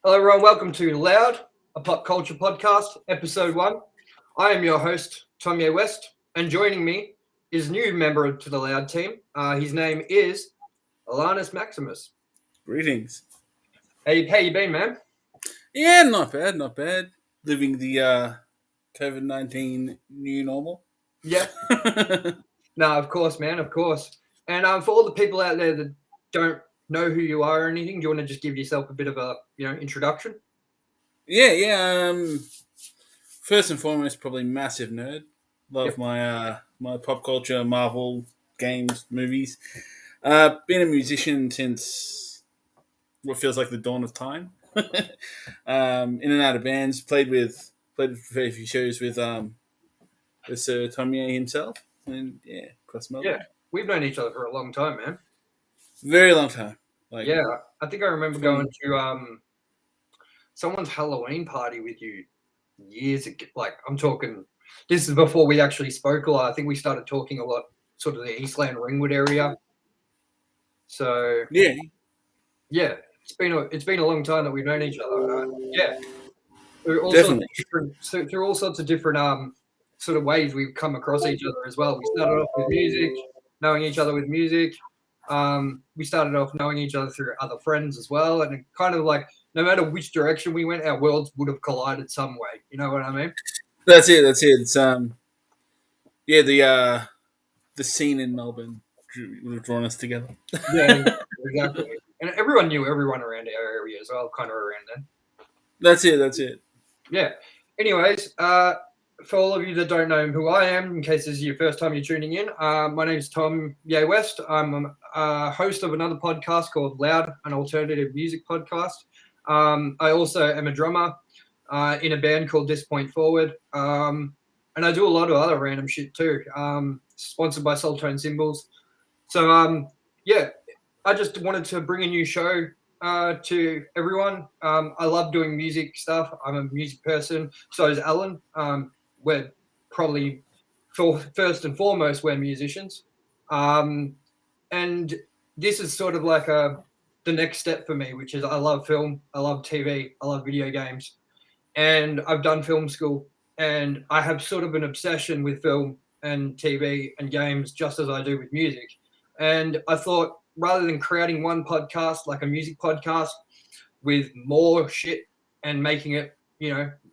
Hello, everyone. Welcome to Loud, a pop culture podcast, episode 1. I am your host, Tomye West, and joining me is new member to the Loud team. His name is Alannis Maximus. Greetings. How you been, man? Yeah, not bad, not bad. Living the COVID-19 new normal. Yeah. No, of course, man, of course. And for all the people out there that don't know who you are or anything, do you want to just give yourself a bit of a introduction? Yeah. First and foremost, probably massive nerd. Love my pop culture, Marvel games, movies. Been a musician since what feels like the dawn of time. In and out of bands. Played a very few shows with Sir Tomye himself, and yeah, cross my Yeah, line. we've known each other for a long time, man. Very long time. Like Yeah, I think I remember 20. going to someone's Halloween party with you years ago. Like, I'm talking, this is before we actually spoke a lot. I think we started talking a lot, sort of the Eastland Ringwood area. So Yeah, yeah, it's been a long time that we've known each other. Yeah, through all sorts definitely. of different, through all sorts of different sort of ways we've come across each other as well. We started off with music, knowing each other with music. We started off knowing each other through other friends as well, and it kind of like no matter which direction we went, our worlds would have collided some way. You know what I mean? That's it. That's it. It's yeah, the scene in Melbourne would have drawn us together. Yeah, exactly. And everyone knew everyone around our area as well, kind of around then. That's it. That's it. Yeah. Anyways, for all of you that don't know who I am, in case this is your first time you're tuning in, my name is Tomye West. I'm a host of another podcast called Loud, an alternative music podcast. I also am a drummer in a band called This Point Forward. And I do a lot of other random shit too. Sponsored by Soultone Cymbals. So, yeah, I just wanted to bring a new show to everyone. I love doing music stuff. I'm a music person. So is Alan. We're probably, first and foremost, we're musicians. And this is sort of like the next step for me, which is I love film, I love TV, I love video games. And I've done film school. And I have sort of an obsession with film and TV and games, just as I do with music. And I thought rather than creating one podcast, like a music podcast, with more shit and making it,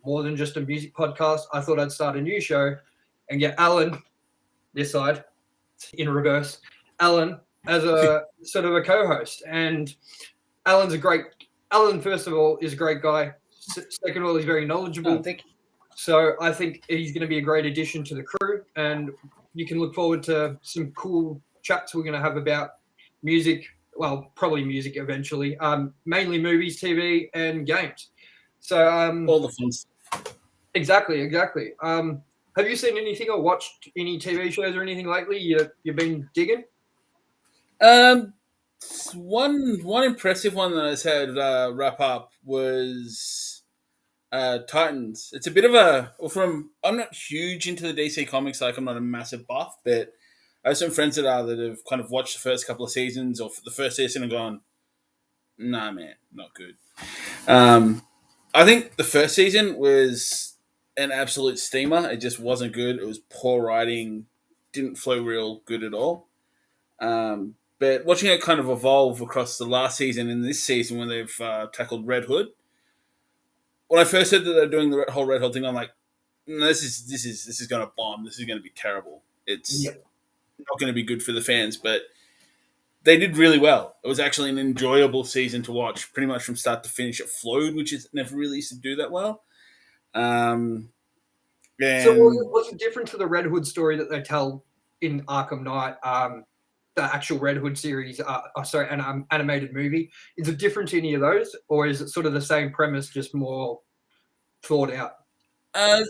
more than just a music podcast, I thought I'd start a new show and get Alan, this side, in reverse, Alan, as a sort of a co host. And Alan, first of all, is a great guy. Second of all, he's very knowledgeable. Oh, thank you. So I think he's going to be a great addition to the crew, and you can look forward to some cool chats we're going to have about music. Well, probably music eventually. Mainly movies, TV, and games. So All the fun stuff. exactly. Have you seen anything or watched any TV shows or anything lately? You've been digging? Um, one impressive one that I said wrap up was Titans. It's a bit of a well, from I'm not huge into the DC comics, like I'm not a massive buff, but I have some friends that have kind of watched the first couple of seasons or the first season and gone, nah, man, not good. Um, I think the first season was an absolute steamer. It just wasn't good. It was poor writing, didn't flow real good at all. But watching it kind of evolve across the last season and this season when they've tackled Red Hood, when I first heard that they're doing the whole Red Hood thing, I'm like, no, this is going to bomb. This is going to be terrible. It's Yep. not going to be good for the fans, but they did really well. It was actually an enjoyable season to watch, pretty much from start to finish. It flowed, which is never really used to do that well. Um, So and what's the difference to the Red Hood story that they tell in Arkham Knight? The actual Red Hood series, sorry, an animated movie. Is it different to any of those, or is it sort of the same premise, just more thought out? uh,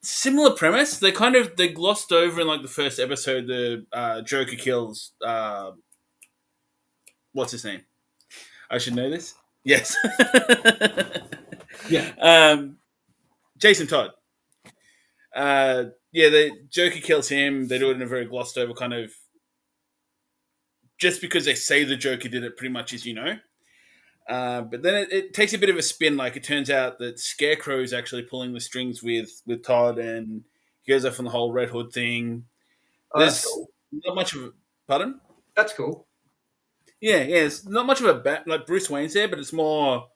similar premise. They glossed over in like the first episode. The Joker kills what's his name? I should know this. Yes. Yeah, um, Jason Todd. Yeah, the Joker kills him. They do it in a very glossed over kind of. Just because they say the Joker did it, pretty much as you know. But then it takes a bit of a spin. Like it turns out that Scarecrow is actually pulling the strings with Todd, and he goes off on the whole Red Hood thing. Oh, that's There's cool. not much of a pardon. That's cool. Yeah, it's not much of a like Bruce Wayne's there, but it's more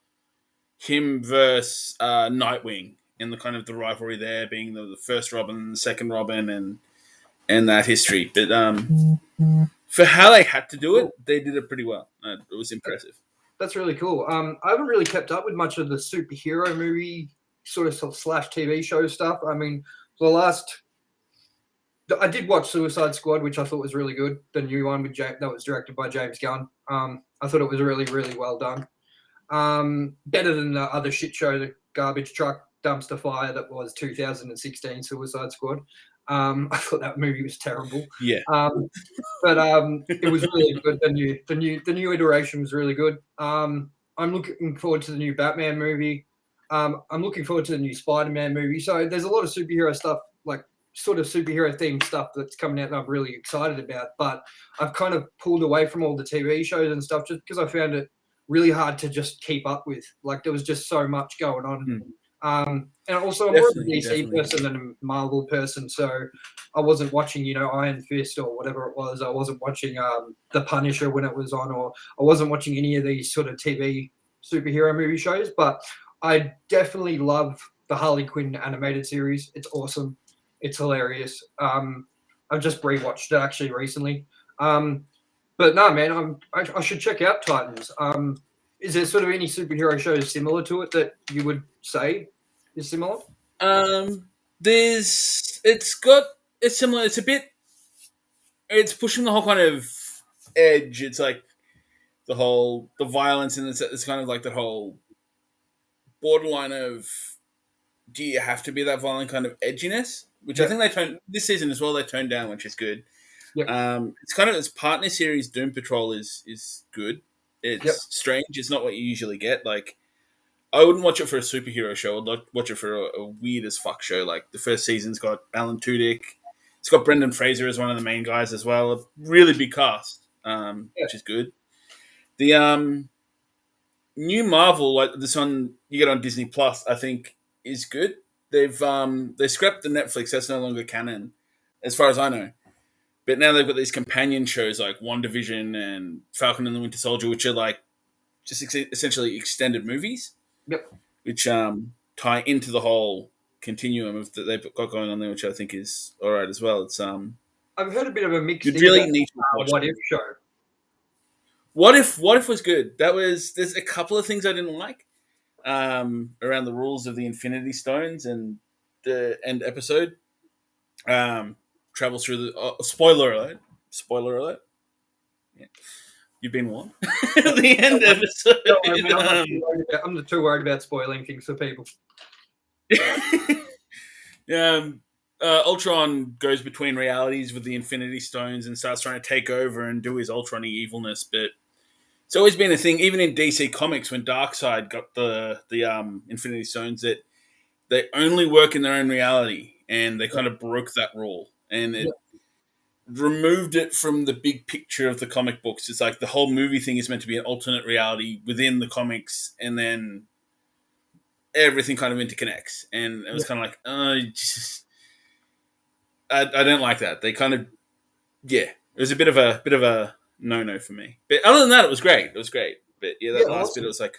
him versus Nightwing and the kind of the rivalry there being the first Robin, the second Robin, and that history. But for how they had to do it, they did it pretty well. It was impressive. That's really cool. I haven't really kept up with much of the superhero movie sort of slash TV show stuff. I mean, I did watch Suicide Squad, which I thought was really good. The new one that was directed by James Gunn. I thought it was really, really well done. Better than the other shit show, the garbage truck dumpster fire that was 2016 Suicide Squad. I thought that movie was terrible. Yeah. But it was really good. The new iteration was really good. I'm looking forward to the new Batman movie. I'm looking forward to the new Spider-Man movie. So there's a lot of superhero stuff, like sort of superhero themed stuff that's coming out that I'm really excited about. But I've kind of pulled away from all the TV shows and stuff just because I found it really hard to just keep up with. Like there was just so much going on. And also I'm more of a DC person than a Marvel person, so I wasn't watching, Iron Fist or whatever it was. I wasn't watching The Punisher when it was on, or I wasn't watching any of these sort of TV superhero movie shows, but I definitely love the Harley Quinn animated series. It's awesome. It's hilarious. I've just rewatched it actually recently. But no, man, I should check out Titans. Is there sort of any superhero shows similar to it that you would say is similar? It's similar. It's pushing the whole kind of edge. It's like the violence, and it's kind of like that whole borderline of, do you have to be that violent kind of edginess? Which I think this season as well, they toned down, which is good. Yep. It's kind of its partner series, Doom Patrol, is good. It's strange. It's not what you usually get. Like, I wouldn't watch it for a superhero show. I'd watch it for a weird as fuck show. Like, the first season's got Alan Tudyk. It's got Brendan Fraser as one of the main guys as well. A really big cast, which is good. The new Marvel, like this one you get on Disney Plus, I think is good. They scrapped the Netflix. That's no longer canon, as far as I know. But now they've got these companion shows like WandaVision and Falcon and the Winter Soldier, which are like just essentially extended movies. Yep. Which tie into the whole continuum of that they've got going on there, which I think is all right as well. It's I've heard a bit of a mixed. You really need to watch What If show. What If was good. There's a couple of things I didn't like around the rules of the Infinity Stones and the end episode. Travels through the spoiler alert. Yeah. You've been warned. The end episode. I'm not too worried about spoiling things for people. Ultron goes between realities with the Infinity Stones and starts trying to take over and do his Ultron-y evilness, but it's always been a thing, even in DC Comics, when Darkseid got the Infinity Stones, that they only work in their own reality, and they kind of broke that rule. And it removed it from the big picture of the comic books. It's like the whole movie thing is meant to be an alternate reality within the comics, and then everything kind of interconnects. And it was kind of like, I don't like that. They kind of, it was a bit of a no for me. But other than that, it was great. But that last bit, it was like,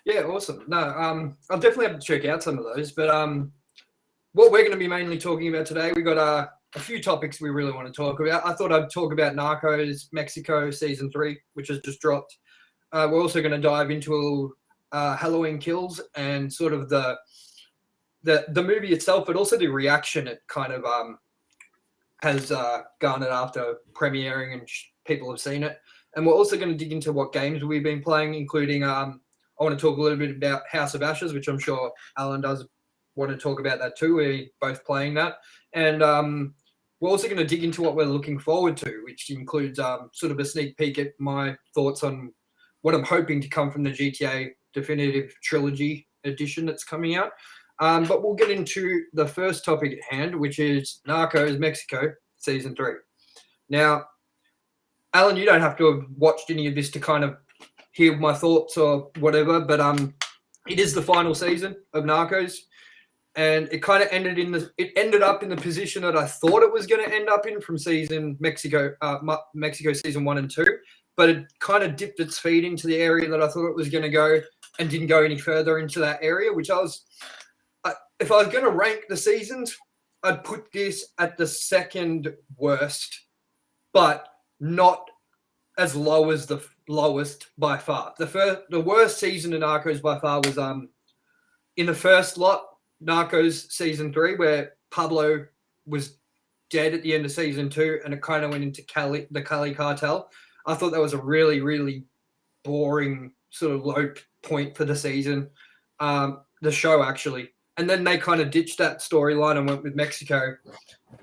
Yeah, awesome. No, I'll definitely have to check out some of those. But what we're going to be mainly talking about today, we got a few topics we really want to talk about. I thought I'd talk about Narcos Mexico Season 3, which has just dropped. We're also going to dive into Halloween Kills and sort of the movie itself, but also the reaction it kind of has garnered after premiering and people have seen it. And we're also going to dig into what games we've been playing, including I want to talk a little bit about House of Ashes, which I'm sure Alan does want to talk about that too. We're both playing that. And we're also going to dig into what we're looking forward to, which includes sort of a sneak peek at my thoughts on what I'm hoping to come from the GTA Definitive Trilogy edition that's coming out. But we'll get into the first topic at hand, which is Narcos Mexico Season 3. Now, Alan, you don't have to have watched any of this to kind of hear my thoughts or whatever. But it is the final season of Narcos, and it kind of ended up in the position that I thought it was going to end up in from Mexico season 1 and 2. But it kind of dipped its feet into the area that I thought it was going to go, and didn't go any further into that area, which if I was going to rank the seasons, I'd put this at the second worst, but not as low as the lowest by far. The worst season of Narcos by far was in the first lot, Narcos season 3, where Pablo was dead at the end of season 2, and it kind of went into the Cali cartel. I thought that was a really, really boring sort of low point for the season, the show actually. And then they kind of ditched that storyline and went with Mexico.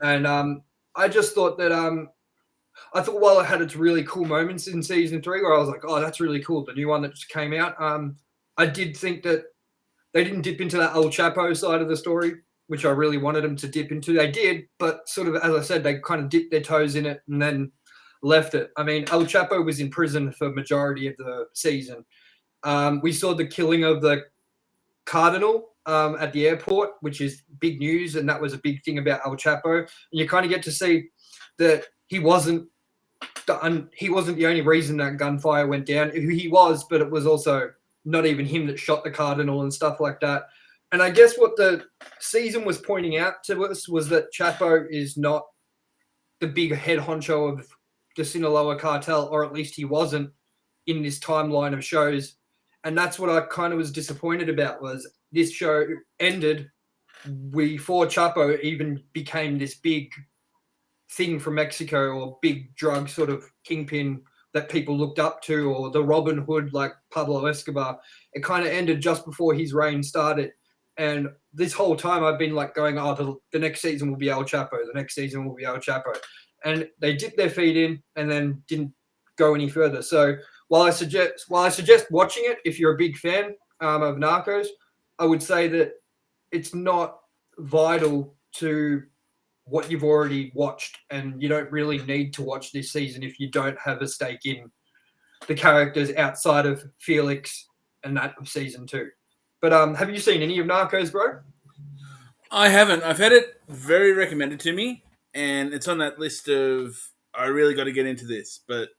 And I just thought that I thought while it had its really cool moments in season 3 where I was like, oh, that's really cool, the new one that just came out, I did think that they didn't dip into that El Chapo side of the story, which I really wanted them to dip into. They did, but sort of, as I said, they kind of dipped their toes in it and then left it. I mean, El Chapo was in prison for majority of the season. We saw the killing of the Cardinal at the airport, which is big news, and that was a big thing about El Chapo. And you kind of get to see that he wasn't the only reason that gunfire went down. He was, but it was also not even him that shot the Cardinal and stuff like that. And I guess what the season was pointing out to us was that Chapo is not the big head honcho of the Sinaloa cartel, or at least he wasn't in this timeline of shows. And that's what I kind of was disappointed about, was this show ended before Chapo even became this big thing from Mexico, or big drug sort of kingpin that people looked up to, or the Robin Hood like Pablo Escobar. It kind of ended just before his reign started. And this whole time I've been like going, oh, the next season will be El Chapo. The next season will be El Chapo. And they dipped their feet in and then didn't go any further. So while I suggest watching it, if you're a big fan of Narcos, I would say that it's not vital to what you've already watched, and you don't really need to watch this season if you don't have a stake in the characters outside of Felix and that of season 2. But have you seen any of Narcos, bro? I haven't. I've had it very recommended to me, and it's on that list of I really got to get into this. But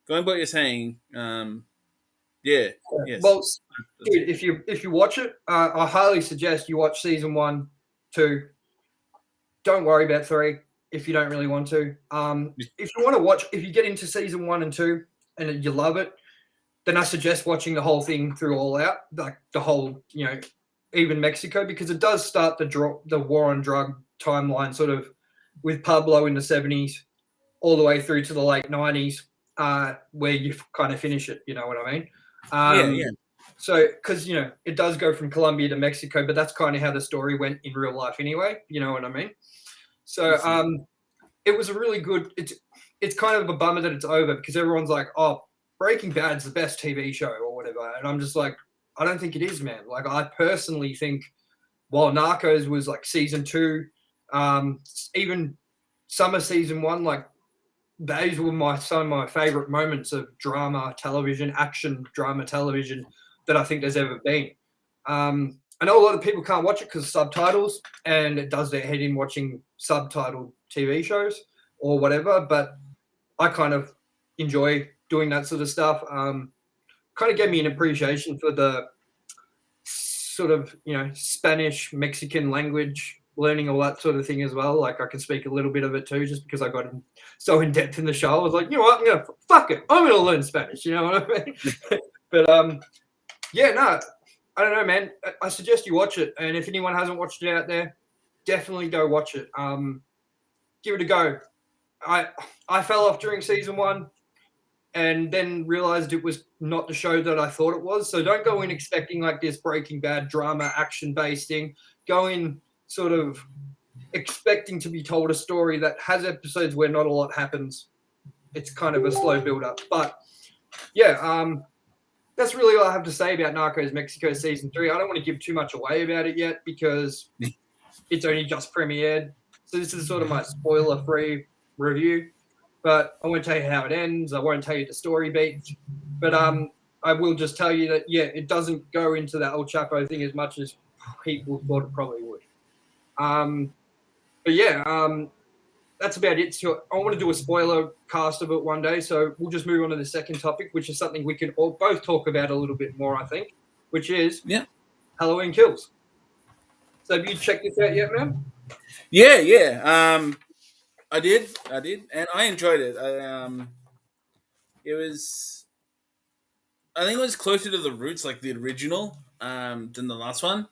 going by what you're saying, yeah. Yes. Well, dude, if you watch it, I highly suggest you watch season 1, 2. Don't worry about 3 if you don't really want to. If you want to watch, if you get into season 1 and 2 and you love it, then I suggest watching the whole thing through all out, like the whole, even Mexico, because it does start the war on drug timeline sort of with Pablo in the 70s all the way through to the late 90s, where you kind of finish it, you know what I mean? Yeah. So, because, it does go from Colombia to Mexico, but that's kind of how the story went in real life anyway, you know what I mean? So it was a really good, it's kind of a bummer that it's over, because everyone's like, oh, Breaking Bad's the best TV show or whatever. And I'm just like, I don't think it is, man. Like, I personally think while Narcos was like season 2, even summer season 1, like those were some of my favorite moments of drama television, action drama television that I think there's ever been. I know a lot of people can't watch it because of subtitles, and it does their head in watching subtitled TV shows or whatever, but I kind of enjoy doing that sort of stuff. Kind of gave me an appreciation for the sort of, Spanish, Mexican language, learning all that sort of thing as well. Like, I can speak a little bit of it too, just because I got so in depth in the show. I was like, you know what, I'm going to learn Spanish, you know what I mean? But yeah, no, I don't know, man. I suggest you watch it. And if anyone hasn't watched it out there, definitely go watch it. Give it a go. I fell off during season 1 and then realized it was not the show that I thought it was. So don't go in expecting like this Breaking Bad drama action-based thing. Go in sort of expecting to be told a story that has episodes where not a lot happens. It's kind of a slow build-up. But yeah, that's really all I have to say about Narcos Mexico season 3. I don't want to give too much away about it yet because it's only just premiered. So this is sort of my spoiler-free review. But I won't tell you how it ends. I won't tell you the story beats. But I will just tell you that, yeah, it doesn't go into that El Chapo thing as much as people thought it probably would. But yeah, that's about it. So I want to do a spoiler cast of it one day. So we'll just move on to the second topic, which is something we can all both talk about a little bit more, I think, which is Halloween Kills. So have you checked this out yet, man? Yeah. I did, and I enjoyed it. It was, I think it was closer to the roots, like the original, than the last one.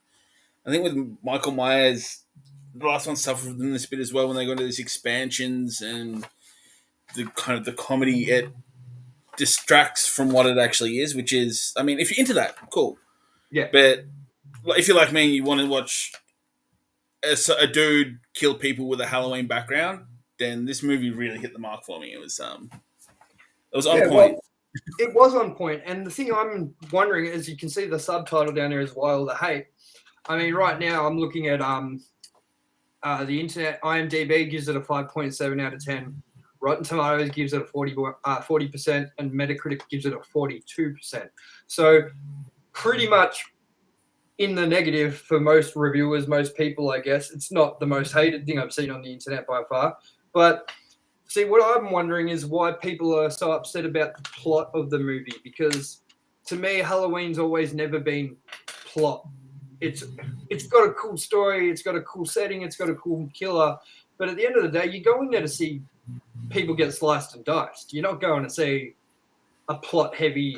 I think with Michael Myers, the last one suffered from this bit as well when they go into these expansions and the kind of the comedy. It distracts from what it actually is, which is, I mean, if you're into that, cool. Yeah. But if you're like me and you want to watch a dude kill people with a Halloween background, then this movie really hit the mark for me. It was on point. Well, it was on point. And the thing I'm wondering is, you can see the subtitle down there as well, the hate. I mean, right now I'm looking at the internet. IMDb gives it a 5.7 out of 10. Rotten Tomatoes gives it a 40%, and Metacritic gives it a 42%. So pretty much in the negative for most reviewers, most people, I guess. It's not the most hated thing I've seen on the internet by far. But see, what I'm wondering is why people are so upset about the plot of the movie, because to me, Halloween's always never been plot. It's got a cool story, it's got a cool setting, it's got a cool killer, but at the end of the day, you go in there to see people get sliced and diced. You're not going to see a plot-heavy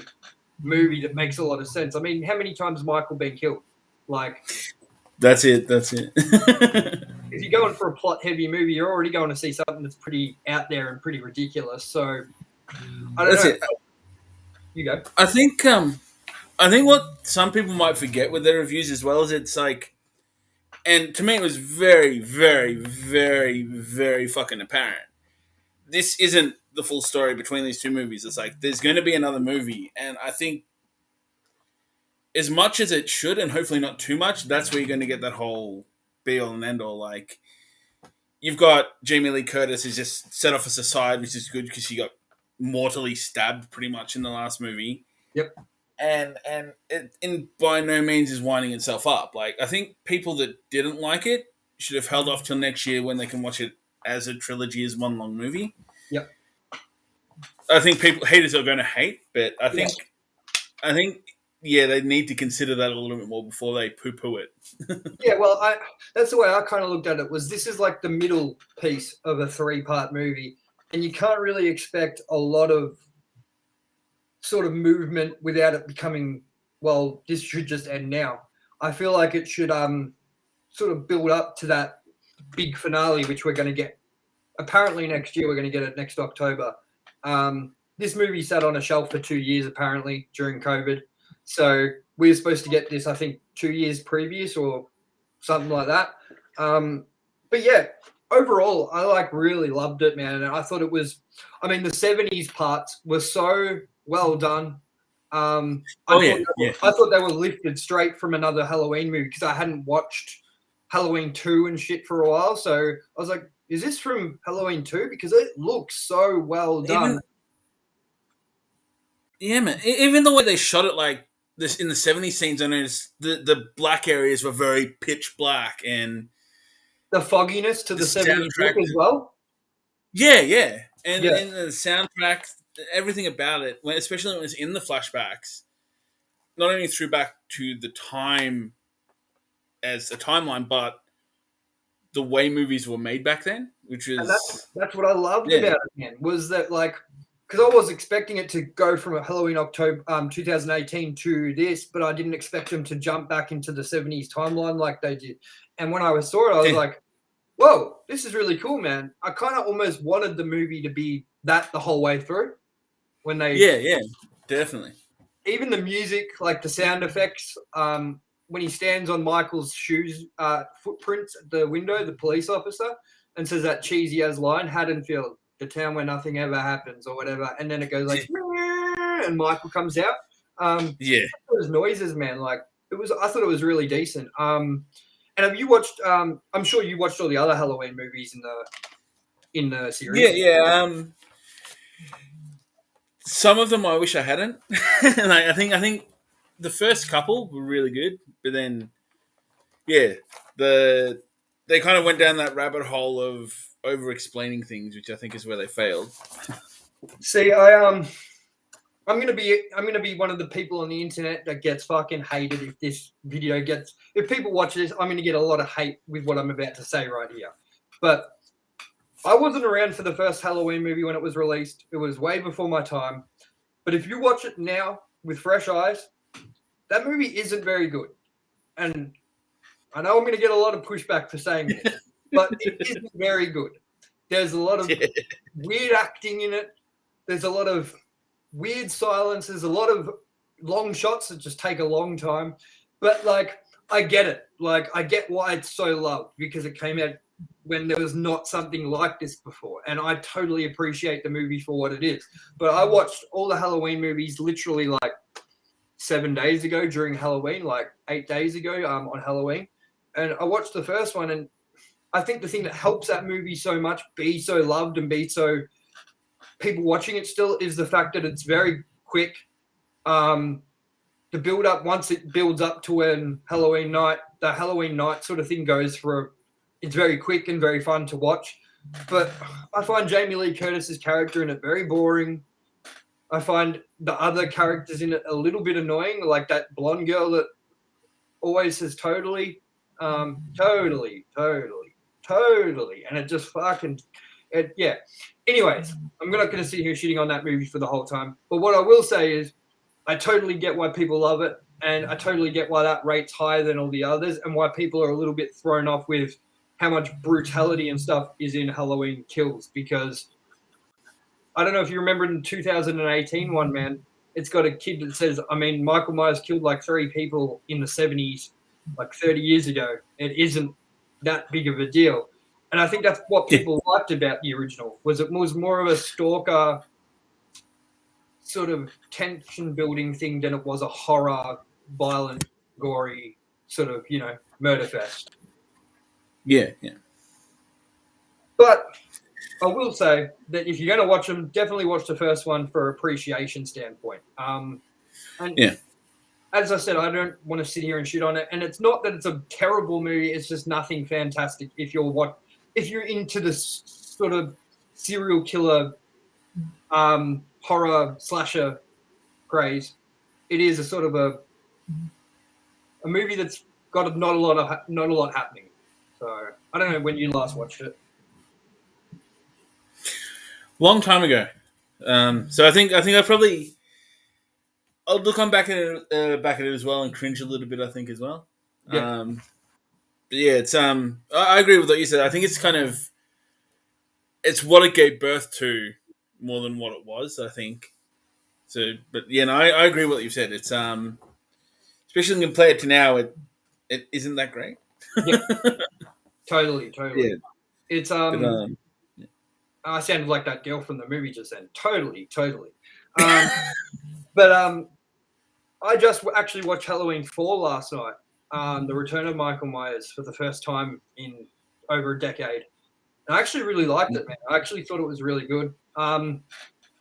movie that makes a lot of sense. I mean, how many times has Michael been killed? Like, that's it. If you're going for a plot-heavy movie, you're already going to see something that's pretty out there and pretty ridiculous. So, I don't know. It. You go. I think what some people might forget with their reviews as well is it's like, and to me it was very, very, very, very fucking apparent. This isn't the full story between these two movies. It's like there's going to be another movie, and I think as much as it should, and hopefully not too much, that's where you're going to get that whole be all and end all. Like, you've got Jamie Lee Curtis who's just set off as a side, which is good because she got mortally stabbed pretty much in the last movie. Yep. And it in by no means is winding itself up. Like, I think people that didn't like it should have held off till next year when they can watch it as a trilogy, as one long movie. Yep. I think haters are going to hate, but I think they need to consider that a little bit more before they poo-poo it. Yeah, well, that's the way I kind of looked at it. Was this is like the middle piece of a 3-part movie, and you can't really expect a lot of sort of movement without it becoming, well, this should just end now. I feel like it should sort of build up to that big finale, which we're going to get apparently next year. We're going to get it next October. This movie sat on a shelf for 2 years apparently during COVID. So we were supposed to get this, I think, 2 years previous or something like that. But yeah, overall, I really loved it, man. And I thought it was, I mean, the 70s parts were so well done. I thought they were lifted straight from another Halloween movie because I hadn't watched Halloween 2 and shit for a while. So I was like, is this from Halloween 2? Because it looks so well done. Man. Even the way they shot it, like this in the 70s scenes, I noticed the black areas were very pitch black, and the fogginess to the 70s look as well. Yeah. And the soundtrack, everything about it, especially when it's in the flashbacks, not only threw back to the time as a timeline, but the way movies were made back then, which is... That's what I loved about it, man, was that, like, because I was expecting it to go from a Halloween October 2018 to this, but I didn't expect them to jump back into the 70s timeline like they did. And when I saw it, I was like, whoa, this is really cool, man. I kind of almost wanted the movie to be that the whole way through. When they... Yeah, definitely. Even the music, like the sound effects, when he stands on Michael's shoes, footprints at the window, the police officer, and says that cheesy ass line, Haddonfield, the town where nothing ever happens, or whatever, and then it goes like, and Michael comes out. Those noises, man, like I thought it was really decent. And have you watched? I'm sure you watched all the other Halloween movies in the series. Yeah. some of them I wish I hadn't. Like I think the first couple were really good, but then yeah, they kind of went down that rabbit hole of over explaining things, which I think is where they failed. See, I'm gonna be one of the people on the internet that gets fucking hated if this video gets, if people watch this. I'm gonna get a lot of hate with what I'm about to say right here. But I wasn't around for the first Halloween movie when it was released. It was way before my time. But if you watch it now with fresh eyes, that movie isn't very good. And I know I'm going to get a lot of pushback for saying this, but it isn't very good. There's a lot of weird acting in it. There's a lot of weird silence. There's a lot of long shots that just take a long time. But, like, I get it. Like, I get why it's so loved, because it came out when there was not something like this before. And I totally appreciate the movie for what it is. But I watched all the Halloween movies literally like 7 days ago during Halloween, like 8 days ago on Halloween. And I watched the first one, and I think the thing that helps that movie so much be so loved and be so people watching it still is the fact that it's very quick. The build up, once it builds up to when Halloween night, the Halloween night sort of thing goes for, it's very quick and very fun to watch. But I find Jamie Lee Curtis's character in it very boring. I find the other characters in it a little bit annoying, like that blonde girl that always says totally. Totally. And it just fucking, yeah. Anyways, I'm not going to sit here shitting on that movie for the whole time. But what I will say is I totally get why people love it. And I totally get why that rate's higher than all the others, and why people are a little bit thrown off with how much brutality and stuff is in Halloween Kills. Because I don't know if you remember in 2018 one, man, it's got a kid that says, I mean, Michael Myers killed like 3 people in the 70s, like 30 years ago. It isn't that big of a deal. And I think that's what people liked about the original, was it was more of a stalker sort of tension building thing than it was a horror, violent, gory sort of, murder fest. Yeah. But I will say that if you're going to watch them, definitely watch the first one for appreciation standpoint. As I said, I don't want to sit here and shit on it. And it's not that it's a terrible movie. It's just nothing fantastic. If you're into this sort of serial killer, horror slasher craze, it is a sort of a movie that's got not a lot happening. So I don't know when you last watched it. Long time ago. So I think I'll look on back at it as well and cringe a little bit. I think as well. Yeah. But yeah, it's I agree with what you said. I think it's what it gave birth to more than what it was. I think. So, but yeah, no, I agree with what you said. It's especially when you play it to now, it isn't that great. Yeah. Totally. Yeah. It's But, I sounded like that girl from the movie just then. Totally. But I just actually watched Halloween 4 last night. The Return of Michael Myers for the first time in over a decade. And I actually really liked it, man. I actually thought it was really good. I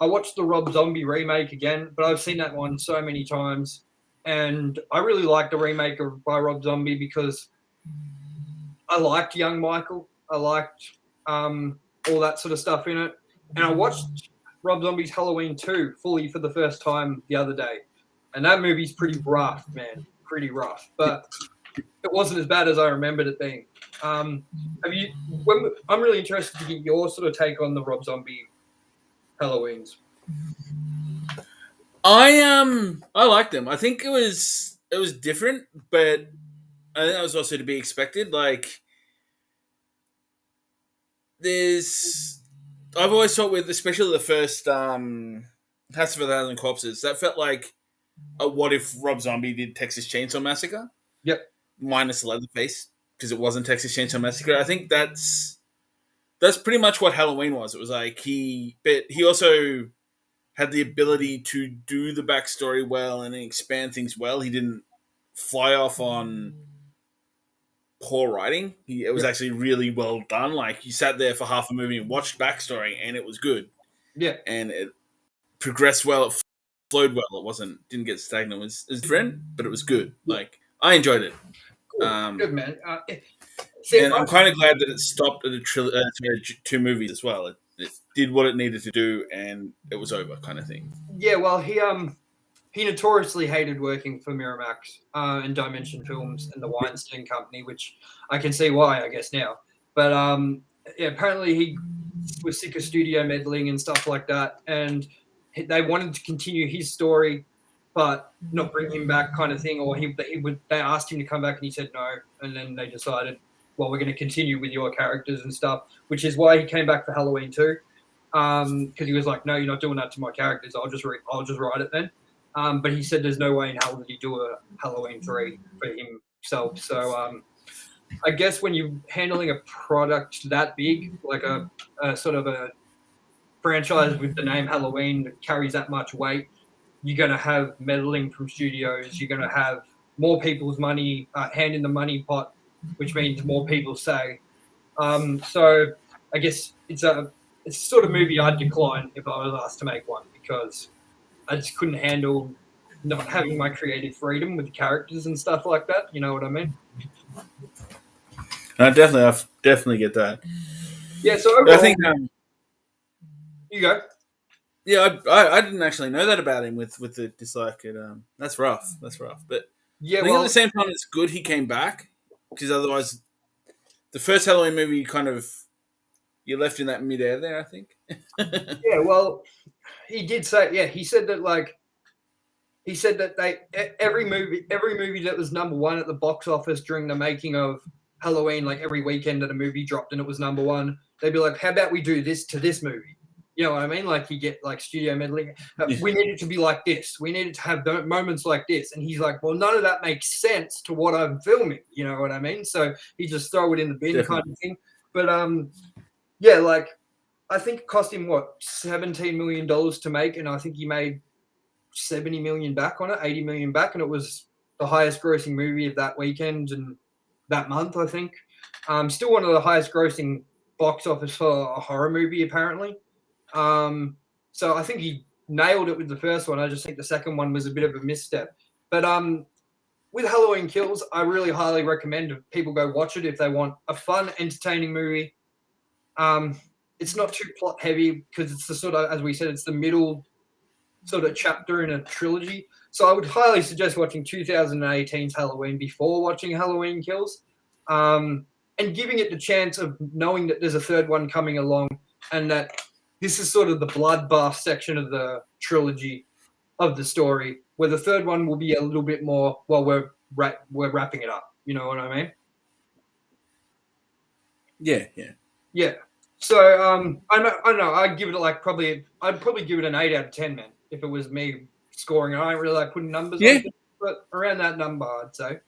watched the Rob Zombie remake again, but I've seen that one so many times. And I really like the remake by Rob Zombie because I liked young Michael. I liked all that sort of stuff in it. And I watched Rob Zombie's Halloween 2 fully for the first time the other day. And that movie's pretty rough, man. Pretty rough. But it wasn't as bad as I remembered it being. I'm really interested to get your sort of take on the Rob Zombie Halloweens. I liked them. I think it was different, but I think that was also to be expected. Like, I've always thought with, especially the first House of a Thousand Corpses, that felt like a what if Rob Zombie did Texas Chainsaw Massacre? Yep. Minus Leatherface, because it wasn't Texas Chainsaw Massacre. I think that's pretty much what Halloween was. It was like but he also had the ability to do the backstory well and expand things well. He didn't fly off on poor writing. It was actually really well done. Like, you sat there for half a movie and watched backstory, and it was good. Yeah. And progressed well. It flowed well. Didn't get stagnant. It was different, but it was good. Like I enjoyed it. Good man. And I'm kind of glad that it stopped at two movies as well. It did what it needed to do, and it was over, kind of thing. Yeah, well, he notoriously hated working for Miramax and Dimension Films and the Weinstein Company, which I can see why, I guess, now. But yeah, apparently he was sick of studio meddling and stuff like that, and they wanted to continue his story, but not bring him back, kind of thing. Or they asked him to come back, and he said no, and then they decided, well, we're going to continue with your characters and stuff, which is why he came back for Halloween 2, because he was like, no, you're not doing that to my characters. I'll just write it then. But he said there's no way in hell that he'd do a Halloween 3 for himself. So I guess when you're handling a product that big, like a sort of a franchise with the name Halloween that carries that much weight, you're going to have meddling from studios. You're going to have more people's money, hand in the money pot, which means more people say. So I guess it's a sort of movie I'd decline if I was asked to make one, because I just couldn't handle not having my creative freedom with characters and stuff like that. You know what I mean? I definitely get that. Yeah. So overall, I think you go. Yeah, I didn't actually know that about him with the dislike. That's rough. But Yeah. I think at the same time, it's good he came back, because otherwise, the first Halloween movie you're left in that midair there, I think. Yeah. Well, he did say. Yeah, he said that every movie that was number one at the box office during the making of Halloween, like every weekend that a movie dropped and it was number one, they'd be like, how about we do this to this movie? You know what I mean? Like, you get like studio meddling. We need it to be like this. We need it to have moments like this. And he's like, well, none of that makes sense to what I'm filming. You know what I mean? So he just throw it in the bin. Definitely. Kind of thing. But yeah, like I think it cost him $17 million to make, and I think he made 70 million back on it, 80 million back, and it was the highest grossing movie of that weekend and that month, I think. Still one of the highest grossing box office for a horror movie, apparently. So I think he nailed it with the first one. I just think the second one was a bit of a misstep. But with Halloween Kills, I really highly recommend people go watch it if they want a fun, entertaining movie. It's not too plot heavy, because it's the sort of, as we said, it's the middle sort of chapter in a trilogy. So I would highly suggest watching 2018's Halloween before watching Halloween Kills, and giving it the chance of knowing that there's a third one coming along, and that this is sort of the bloodbath section of the trilogy of the story, where the third one will be a little bit more, well, we're wrapping it up. You know what I mean? Yeah. So I don't know. I'd give it I'd probably give it an 8 out of 10, man, if it was me scoring. I don't really like putting numbers on it, but around that number, I'd say.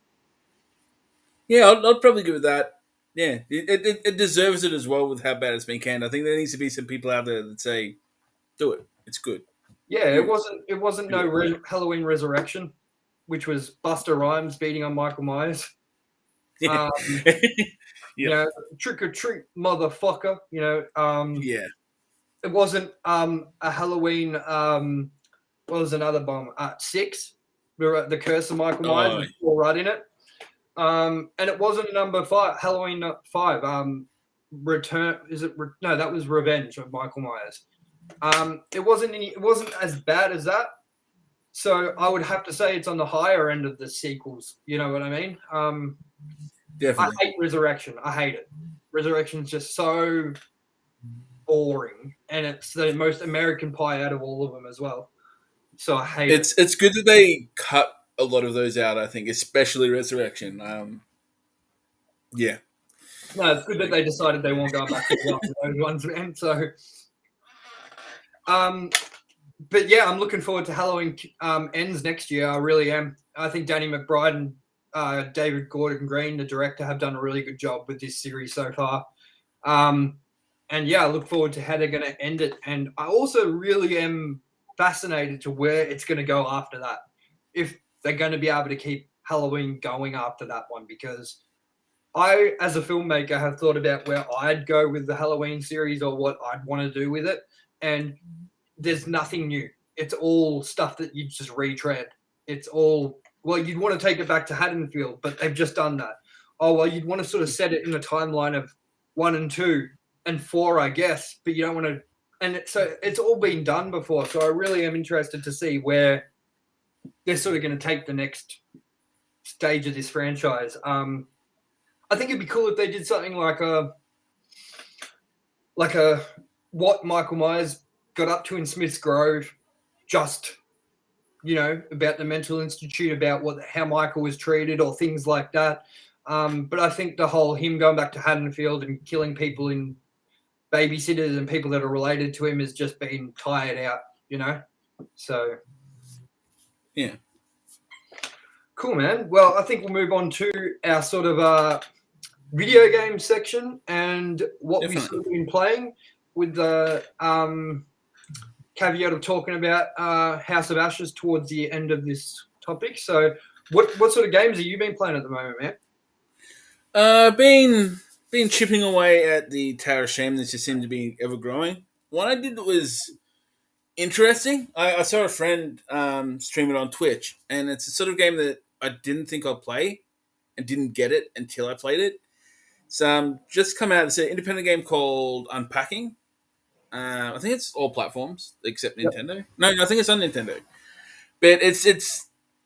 Yeah, I'd probably give it that. Yeah, it deserves it as well with how bad it's been canned. I think there needs to be some people out there that say, "Do it. It's good." Yeah, it wasn't no Halloween Resurrection, which was Busta Rhymes beating on Michael Myers. Yeah. You know, trick or treat, motherfucker. You know, yeah. It wasn't a Halloween. What was another bomb? 6, the Curse of Michael Myers, all right in it. And it wasn't number 5, Halloween 5. Return, is it? No, that was Revenge of Michael Myers. It wasn't as bad as that. So I would have to say it's on the higher end of the sequels. You know what I mean? Definitely. I hate Resurrection. I hate it. Resurrection's just so boring, and it's the most American Pie out of all of them as well. So I hate it. It's good that they cut a lot of those out, I think, especially Resurrection. Yeah. No, it's good that they decided they won't go back to those ones, man. So, but yeah, I'm looking forward to Halloween Ends next year. I really am. I think Danny McBride and David Gordon Green, the director, have done a really good job with this series so far. And yeah, I look forward to how they're going to end it. And I also really am fascinated to where it's going to go after that. If they're going to be able to keep Halloween going after that one, because I, as a filmmaker, have thought about where I'd go with the Halloween series or what I'd want to do with it. And there's nothing new. it's all stuff that you just retread. It's all, well, you'd want to take it back to Haddonfield, but they've just done that. Oh, well, you'd want to sort of set it in the timeline of 1 and 2 and 4, I guess, but you don't want to. And so it's all been done before. So I really am interested to see where they're sort of going to take the next stage of this franchise. I think it'd be cool if they did something like a what Michael Myers got up to in Smith's Grove, just, you know, about the mental institute, about how Michael was treated or things like that. But I think the whole him going back to Haddonfield and killing people in babysitters and people that are related to him has just been tired out, you know? So, yeah. Cool, man. Well, I think we'll move on to our sort of video game section and what we've sort of been playing, with the caveat of talking about House of Ashes towards the end of this topic. So what sort of games have you been playing at the moment, man? Been chipping away at the Tower of Shame that just seemed to be ever growing. What I did was interesting. I saw a friend stream it on Twitch, and it's a sort of game that I didn't think I'd play and didn't get it until I played it. So just come out. It's an independent game called Unpacking. I think it's all platforms except Nintendo. Yep. No, I think it's on Nintendo. But it's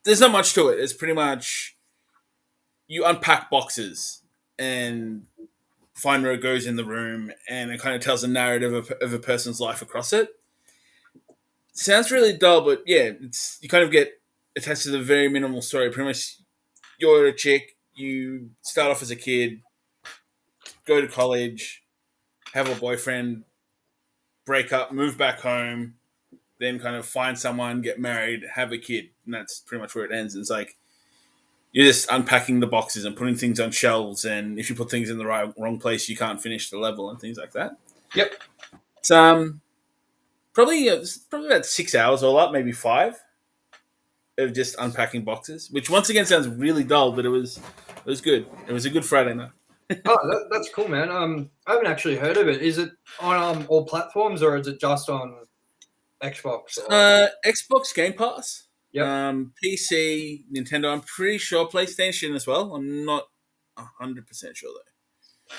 there's not much to it. It's pretty much you unpack boxes and find where it goes in the room, and it kind of tells a narrative of a person's life across it. Sounds really dull, but yeah, you kind of get attached to the very minimal story. Pretty much, you're a chick. You start off as a kid, go to college, have a boyfriend, break up, move back home, then kind of find someone, get married, have a kid, and that's pretty much where it ends. It's like you're just unpacking the boxes and putting things on shelves, and if you put things in the wrong place, you can't finish the level and things like that. Yep. It's probably about 6 hours all up, maybe 5, of just unpacking boxes, which once again sounds really dull, but it was good. It was a good Friday night. Oh, that's cool, man. I haven't actually heard of it. Is it on all platforms, or is it just on Xbox? Xbox Game Pass. Yep. PC, Nintendo. I'm pretty sure PlayStation as well. I'm not 100% sure though.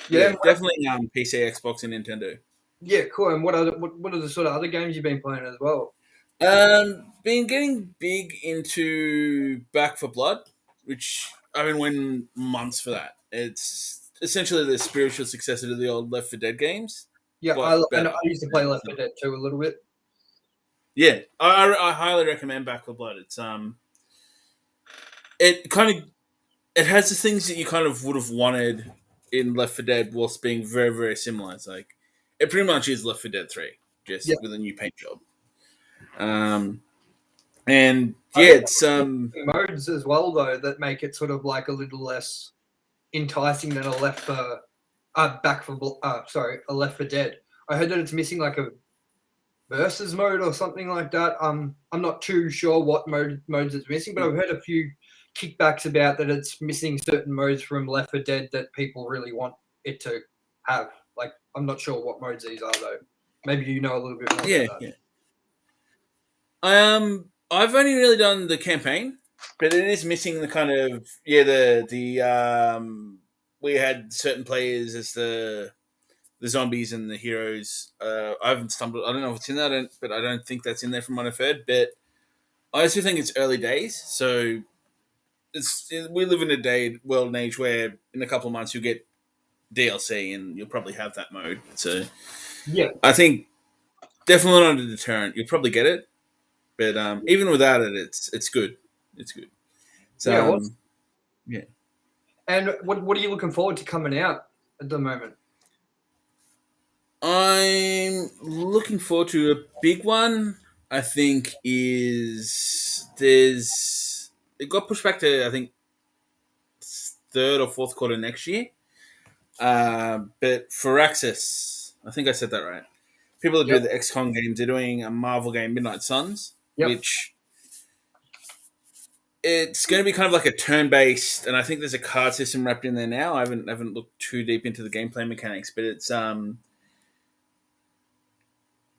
Yeah, definitely PC, Xbox, and Nintendo. Yeah, cool. And what are the sort of other games you've been playing as well? Been getting big into Back for Blood, which I've been waiting months for that. It's essentially the spiritual successor to the old Left 4 Dead games. Yeah, I used to play Left 4 Dead 2 a little bit. Yeah, I highly recommend Back for Blood. It's it has the things that you kind of would have wanted in Left 4 Dead, whilst being very, very similar. It's like it pretty much is Left 4 Dead 3, just with a new paint job. And yeah, it's modes as well though that make it sort of like a little less enticing than a Left 4 Dead. I heard that it's missing like a versus mode or something like that. I'm not too sure what modes it's missing, but I've heard a few kickbacks about that it's missing certain modes from Left 4 Dead that people really want it to have. Like, I'm not sure what modes these are though. Maybe you know a little bit more about that. Yeah. I've only really done the campaign, but it is missing the kind of we had certain players as the zombies and the heroes. I haven't stumbled. I don't know if it's in there, but I don't think that's in there from what I've heard. But I also think it's early days, so we live in a world and age where in a couple of months you'll get DLC and you'll probably have that mode. So yeah, I think definitely not a deterrent. You'll probably get it, but even without it, it's good. It's good. So yeah. And what are you looking forward to coming out at the moment? I'm looking forward to a big one. I think it got pushed back to I think 3rd or 4th quarter next year. But for Access, I think I said that right. People that do the XCOM games, they're doing a Marvel game, Midnight Suns, which it's going to be kind of like a turn-based, and I think there's a card system wrapped in there now. I haven't looked too deep into the gameplay mechanics, but it's I'm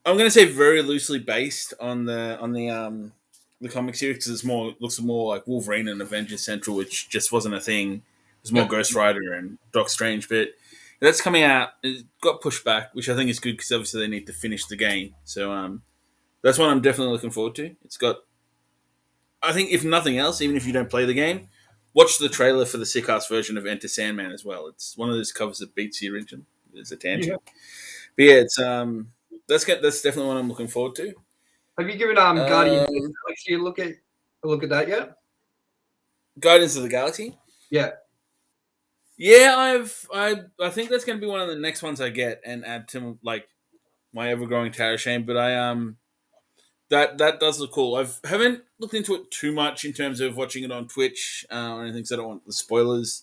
I'm going to say very loosely based on the comic series because looks more like Wolverine and Avengers Central, which just wasn't a thing. It was more Yeah. Ghost Rider and Doc Strange, but that's coming out. It got pushed back, which I think is good because obviously they need to finish the game. So that's one I'm definitely looking forward to. It's got, I think, if nothing else, even if you don't play the game, watch the trailer for the sick ass version of Enter Sandman as well. It's one of those covers that beats the original. There's a Yeah. tangent, but yeah, it's that's definitely one I'm looking forward to. Have you given Guardian of the Galaxy a look at that yet? Guardians of the Galaxy. Yeah. Yeah, I think that's going to be one of the next ones I get and add to like my ever growing tower shame. But that does look cool. Haven't looked into it too much in terms of watching it on Twitch or anything, because I don't want the spoilers.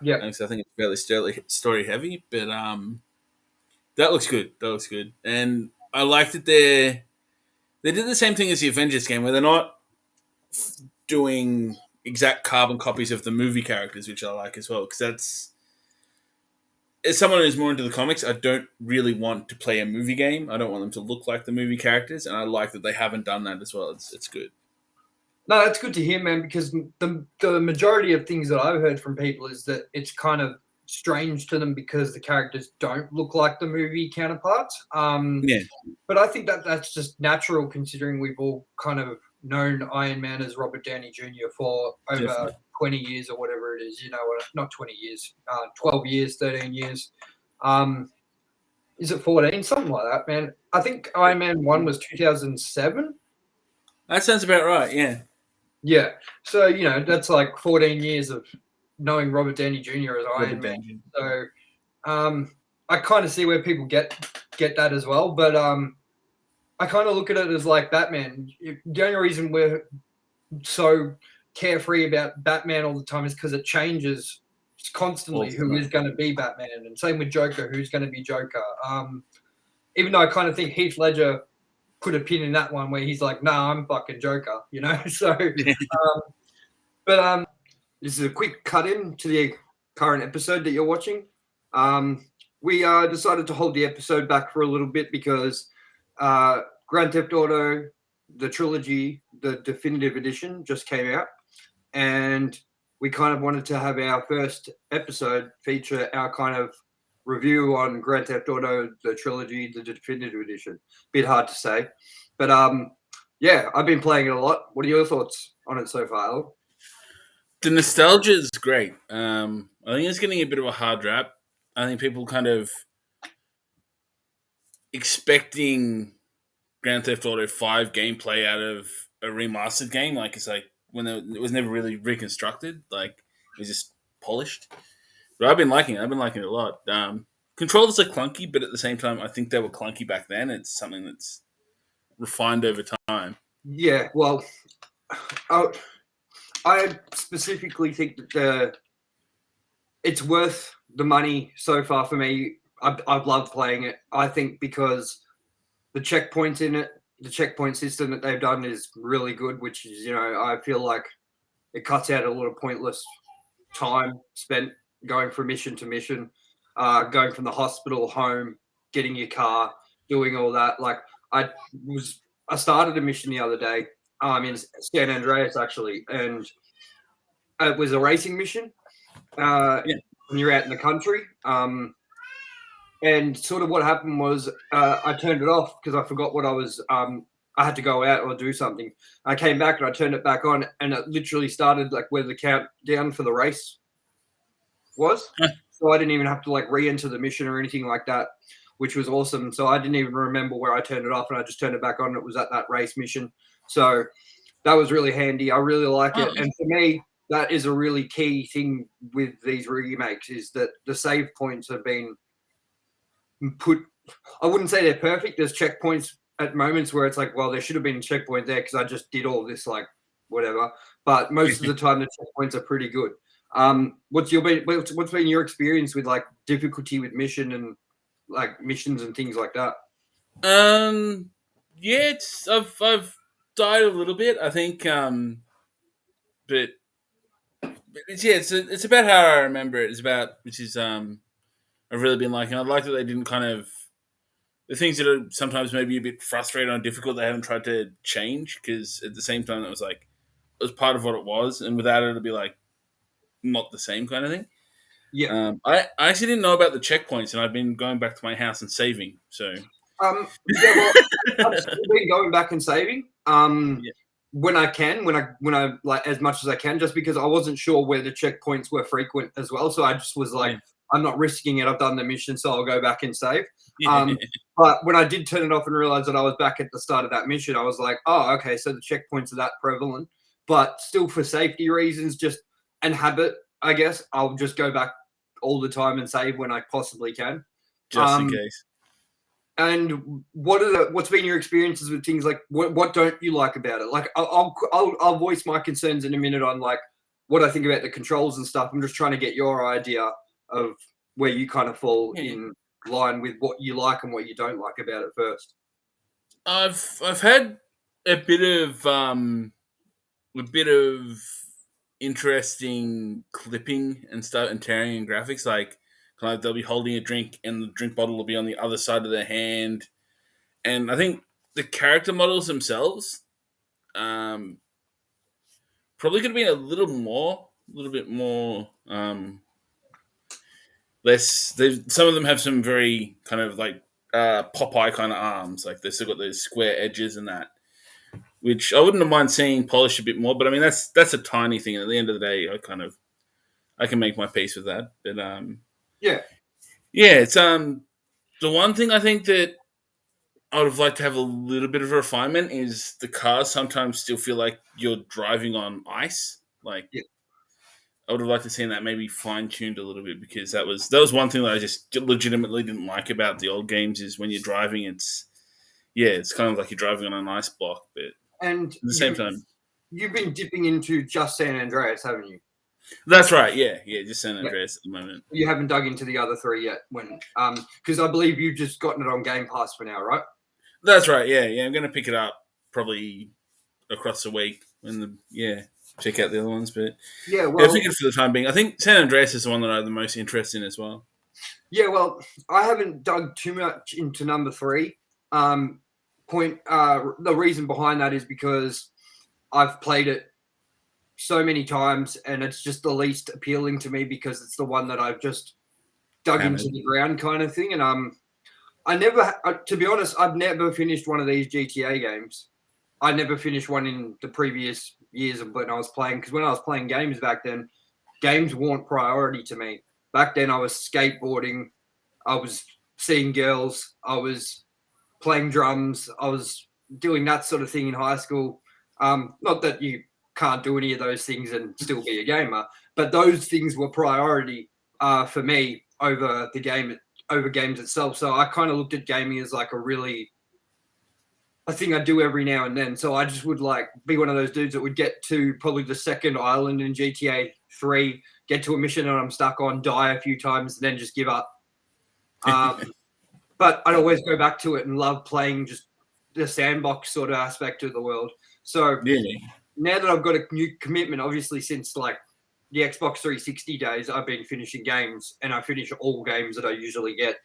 Yeah. Because I think it's fairly story heavy. But that looks good. That looks good, and I like that they did the same thing as the Avengers game, where they're not doing exact carbon copies of the movie characters, which I like as well, because that's, as someone who's more into the comics, I don't really want to play a movie game. I don't want them to look like the movie characters, and I like that they haven't done that as well. It's good. No, that's good to hear, man, because the majority of things that I've heard from people is that it's kind of strange to them because the characters don't look like the movie counterparts. Yeah. But I think that that's just natural, considering we've all kind of known Iron Man as Robert Downey Jr. for over Definitely. 20 years or whatever it is, not 20 years, 12 years, 13 years. Is it 14? Something like that, man. I think Iron Man 1 was 2007. That sounds about right, yeah. Yeah. So, that's like 14 years of knowing Robert Downey Jr. as Iron Man. So I kind of see where people get that as well. But I kind of look at it as like Batman. The only reason we're so carefree about Batman all the time is because it changes constantly who is going to be Batman. And same with Joker, who's going to be Joker. Even though I kind of think Heath Ledger put a pin in that one where he's like, nah, I'm fucking Joker, So, but this is a quick cut in to the current episode that you're watching. We decided to hold the episode back for a little bit because Grand Theft Auto, the Trilogy, the Definitive Edition just came out. And we kind of wanted to have our first episode feature our kind of review on Grand Theft Auto, the Trilogy, the Definitive Edition. Bit hard to say. But yeah, I've been playing it a lot. What are your thoughts on it so far, Al? The nostalgia is great. I think it's getting a bit of a hard rap. I think people kind of expecting Grand Theft Auto 5 gameplay out of a remastered game. Like, it's like when it was never really reconstructed. Like, it was just polished. But I've been liking it. I've been liking it a lot. Controllers are clunky, but at the same time, I think they were clunky back then. It's something that's refined over time. Yeah, well, I specifically think that it's worth the money so far for me. I've loved playing it. I think because the checkpoints in it, the checkpoint system that they've done is really good, which is, I feel like it cuts out a lot of pointless time spent going from mission to mission, going from the hospital home, getting your car, doing all that. Like I started a mission the other day in San Andreas actually, and it was a racing mission. When you're out in the country. And sort of what happened was I turned it off because I forgot what I was. I had to go out or do something. I came back and I turned it back on, and it literally started like where the countdown for the race was. So I didn't even have to like re-enter the mission or anything like that, which was awesome. So I didn't even remember where I turned it off, and I just turned it back on. And it was at that race mission. So that was really handy. I really like it. And for me, that is a really key thing with these remakes is that the save points have been put. I wouldn't say they're perfect. There's checkpoints at moments where it's like, well, there should have been a checkpoint there because I just did all this, like whatever. But most of the time, the checkpoints are pretty good. What's been your experience with like difficulty with mission and like missions and things like that? Yeah, I've died a little bit. I think, but it's about how I remember it. It's about which is I've really been liking. I like that they the things that are sometimes maybe a bit frustrating or difficult, they haven't tried to change, because at the same time, it was part of what it was, and without it, it'd be like not the same kind of thing. Yeah. I actually didn't know about the checkpoints, and I've been going back to my house and saving. So Yeah, well, I've still been going back and saving. Yeah. When I can, when I like as much as I can, just because I wasn't sure where the checkpoints were frequent as well. So I just was like, Yeah. I'm not risking it. I've done the mission, so I'll go back and save. Yeah. But when I did turn it off and realized that I was back at the start of that mission, I was like, oh, okay, so the checkpoints are that prevalent. But still, for safety reasons, just and habit, I guess, I'll just go back all the time and save when I possibly can. Just in case. And what's been your experiences with things like what don't you like about it? Like I'll voice my concerns in a minute on like what I think about the controls and stuff. I'm just trying to get your idea of where you kind of fall in line with what you like and what you don't like about it first. I've had a bit of interesting clipping and stuff and tearing and graphics. Like, kind of they'll be holding a drink and the drink bottle will be on the other side of their hand. And I think the character models themselves probably could have been a little bit more less. Some of them have some very kind of like Popeye kind of arms. Like they've still got those square edges and that, which I wouldn't have mind seeing polished a bit more. But I mean, that's a tiny thing. And at the end of the day, I can make my peace with that. But Yeah. it's the one thing I think that I would have liked to have a little bit of a refinement is the cars sometimes still feel like you're driving on ice. Like, Yeah. I would have liked to see that maybe fine tuned a little bit, because that was one thing that I just legitimately didn't like about the old games is when you're driving, it's kind of like you're driving on an ice block, but And at the same time, you've been dipping into just San Andreas, haven't you? that's right. Yeah, just San Andreas at the moment. You haven't dug into the other three yet, because I believe you've just gotten it on Game Pass for now, right? That's right. Yeah. I'm going to pick it up probably across the week and check out the other ones. But I think for the time being, I think San Andreas is the one that I have the most interest in as well. Yeah, well, I haven't dug too much into number 3. The reason behind that is because I've played it so many times, and it's just the least appealing to me because it's the one that I've just dug into the ground kind of thing. And to be honest, I've never finished one of these GTA games. I never finished one in the previous years of when I was playing, because when I was playing games back then, games weren't priority to me. Back then, I was skateboarding, I was seeing girls, I was playing drums, I was doing that sort of thing in high school. Not that you can't do any of those things and still be a gamer, but those things were priority for me over games itself. So I kind of looked at gaming as like a thing I do every now and then. So I just would like be one of those dudes that would get to probably the second island in GTA 3, get to a mission and I'm stuck on, die a few times, and then just give up. But I'd always go back to it and love playing just the sandbox sort of aspect of the world. So now that I've got a new commitment, obviously since like the Xbox 360 days, I've been finishing games, and I finish all games that I usually get,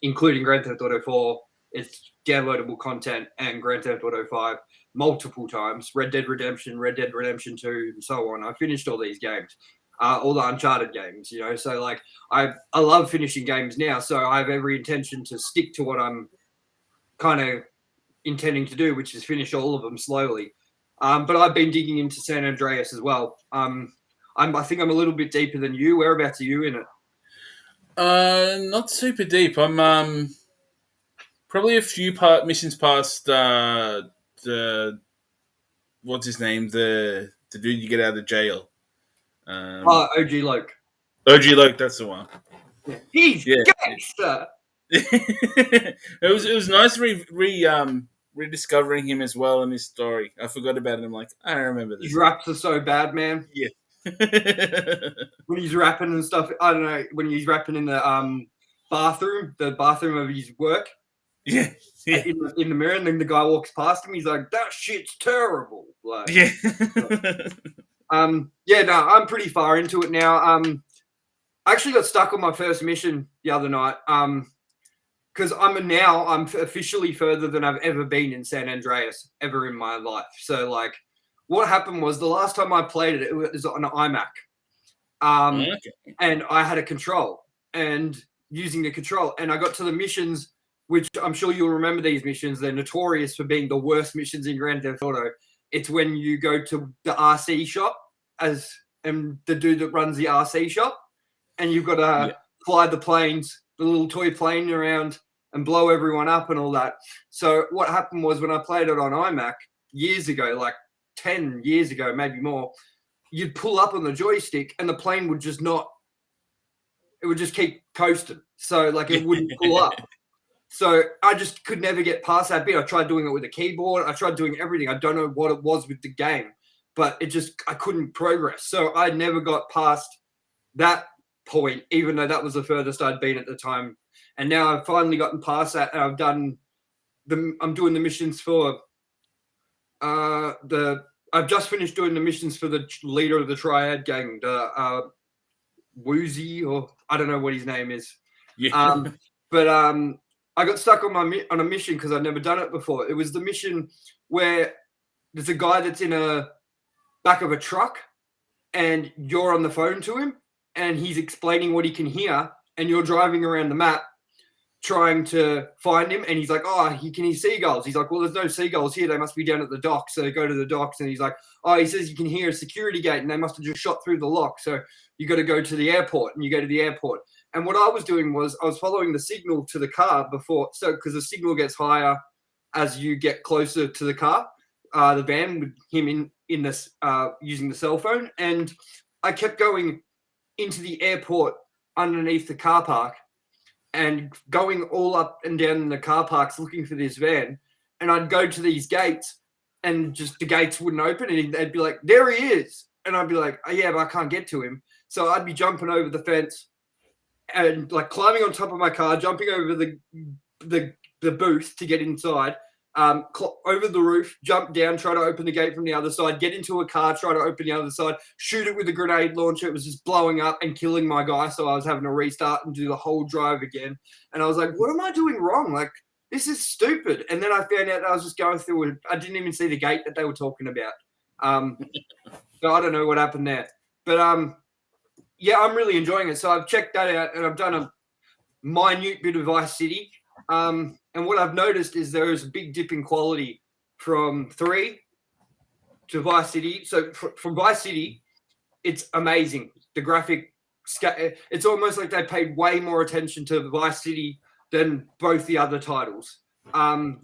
including Grand Theft Auto 4. It's downloadable content, and Grand Theft Auto 5 multiple times. Red Dead Redemption 2, and so on. I finished all these games, all the Uncharted games, So like I love finishing games now, so I have every intention to stick to what I'm kind of intending to do, which is finish all of them slowly. But I've been digging into San Andreas as well. I think I'm a little bit deeper than you. Whereabouts are you in it? Not super deep. I'm probably a few missions past the what's his name, the dude you get out of jail. OG Loke. OG Loke, that's the one. He's gangster. It was nice rediscovering him as well in his story. I forgot about it. I'm like, I remember this. His raps are so bad, man. Yeah. When he's rapping and stuff, I don't know. When he's rapping in the bathroom of his work. Yeah. In the mirror, and then the guy walks past him. He's like, "That shit's terrible." Like, I'm pretty far into it now. I actually got stuck on my first mission the other night. because I'm officially further than I've ever been in San Andreas ever in my life. So like, what happened was the last time I played it, it was on an iMac, and I had a control and using the control, and I got to the missions, which I'm sure you'll remember these missions. They're notorious for being the worst missions in Grand Theft Auto. It's when you go to the RC shop and the dude that runs the RC shop, and you've got to fly the planes, the little toy plane around and blow everyone up and all that. So what happened was when I played it on iMac years ago, like 10 years ago, maybe more, you'd pull up on the joystick and the plane would just not, it would just keep coasting. So like it wouldn't pull up. So I just could never get past that bit. I tried doing it with a keyboard. I tried doing everything. I don't know what it was with the game, but I couldn't progress. So I never got past that point, even though that was the furthest I'd been at the time. And now I've finally gotten past that, and I'm doing the missions for I've just finished doing the missions for the leader of the Triad gang, the Woozy, or I don't know what his name is. Yeah. But I got stuck on a mission because I'd never done it before. It was the mission where there's a guy that's in a back of a truck, and you're on the phone to him, and he's explaining what he can hear, and you're driving around the map trying to find him, and he's like, oh, he can hear seagulls. He's like, well, there's no seagulls here. They must be down at the docks. So they go to the docks, and he's like, oh, he says you can hear a security gate, and they must have just shot through the lock. So you got to go to the airport, and you go to the airport. And what I was doing was I was following the signal to the car before, so because the signal gets higher as you get closer to the car, the van with him in this using the cell phone, and I kept going into the airport underneath the car park and going all up and down in the car parks looking for this van. And I'd go to these gates and just the gates wouldn't open, and they'd be like, there he is. And I'd be like, oh, yeah, but I can't get to him. So I'd be jumping over the fence and like climbing on top of my car, jumping over the booth to get inside, over the roof, jump down, try to open the gate from the other side, get into a car, try to open the other side, shoot it with a grenade launcher. It was just blowing up and killing my guy. So I was having to restart and do the whole drive again. And I was like, what am I doing wrong? Like, this is stupid. And then I found out that I was just going through it. I didn't even see the gate that they were talking about. So I don't know what happened there. But yeah, I'm really enjoying it. So I've checked that out, and I've done a minute bit of Vice City. And what I've noticed is there is a big dip in quality from 3 to Vice City. So from Vice City, it's amazing. The graphic, it's almost like they paid way more attention to Vice City than both the other titles. Grand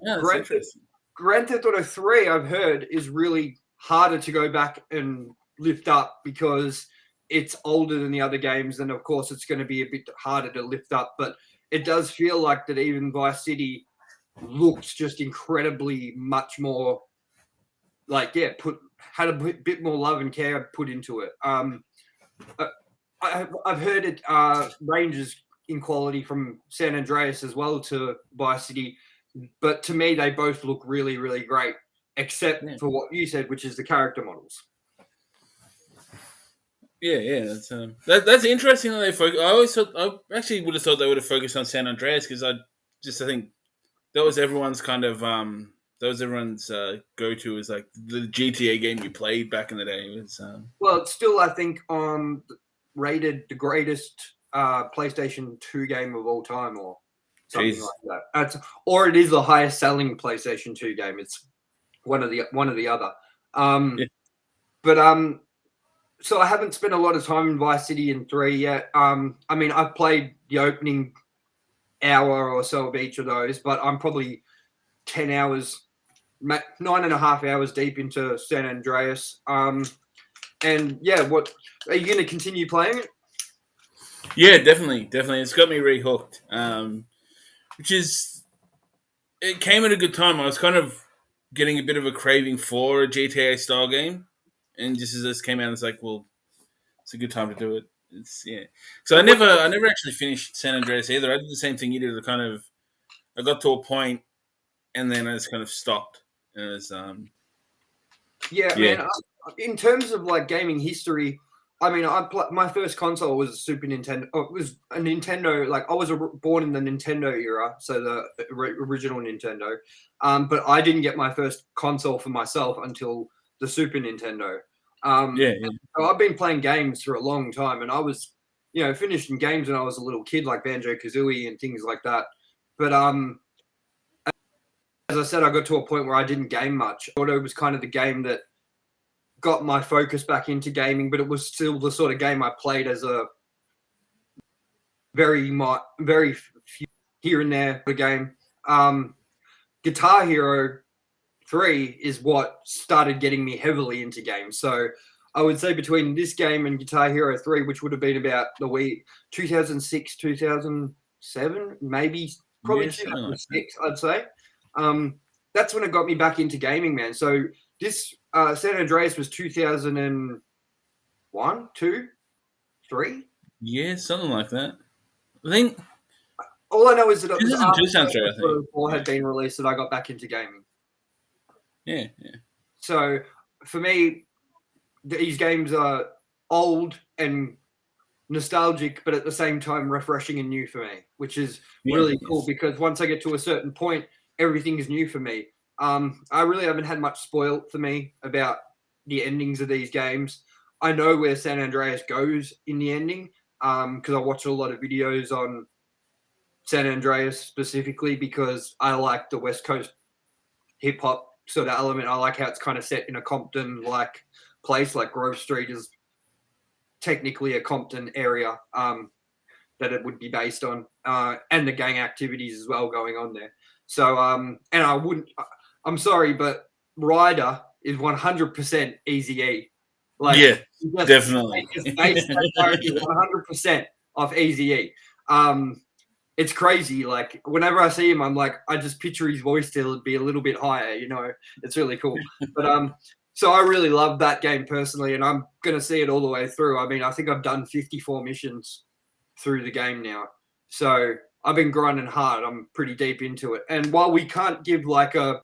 Theft Auto 3, I've heard, is really harder to go back and lift up because it's older than the other games. And of course, it's going to be a bit harder to lift up. But it does feel like that even Vice City looks just incredibly much more like, yeah, had a bit more love and care put into it. I've heard it ranges in quality from San Andreas as well to Vice City, but to me, they both look really, really great, except for what you said, which is the character models. Yeah, that's interesting that they focus. I actually would have thought they would have focused on San Andreas because I think that was everyone's kind of go-to is like the GTA game you played back in the day. It was, well, it's still I think rated the greatest PlayStation 2 game of all time or something like that. Or it is the highest selling PlayStation 2 game. It's one or the other. But so I haven't spent a lot of time in Vice City and 3 yet. I mean, I've played the opening hour or so of each of those, but I'm probably 10 hours, 9.5 hours deep into San Andreas. And yeah, what are you going to continue playing it? Yeah, definitely. It's got me re-hooked. It came at a good time. I was kind of getting a bit of a craving for a GTA style game. And just as this came out, it's like, well, it's a good time to do it. So I never actually finished San Andreas either. I did the same thing you did. I got to a point, and then I just kind of stopped. And it was, man. In terms of like gaming history, my first console was a Super Nintendo. It was a Nintendo. Like I was born in the Nintendo era, so the original Nintendo. But I didn't get my first console for myself until the Super Nintendo. Yeah. So I've been playing games for a long time, and I was, finished in games when I was a little kid, like Banjo-Kazooie and things like that. But as I said, I got to a point where I didn't game much. Auto was kind of the game that got my focus back into gaming, but it was still the sort of game I played as a very few here and there the game. Guitar Hero 3 is what started getting me heavily into games. So I would say between this game and Guitar Hero 3, which would have been about the 2006, 2007, maybe probably 2006, I'd say. That's when it got me back into gaming, man. So this San Andreas was 2001, 2, 3? Yeah, something like that. I think all I know is that it was after four had been released that I got back into gaming. Yeah. So for me, these games are old and nostalgic, but at the same time refreshing and new for me, which is really cool because once I get to a certain point, everything is new for me. I really haven't had much spoiled for me about the endings of these games. I know where San Andreas goes in the ending because I watch a lot of videos on San Andreas specifically because I like the West Coast hip hop sort of element. I like how it's kind of set in a Compton-like place, like Grove Street is technically a Compton area that it would be based on, and the gang activities as well going on there. So, and I'm sorry, but Ryder is 100% Eazy-E. Like, yeah, definitely. It's based 100% off Eazy-E. It's crazy. Like, whenever I see him, I'm like, I just picture his voice to be a little bit higher, It's really cool. But, so I really love that game personally, and I'm going to see it all the way through. I mean, I think I've done 54 missions through the game now. So I've been grinding hard. I'm pretty deep into it. And while we can't give like a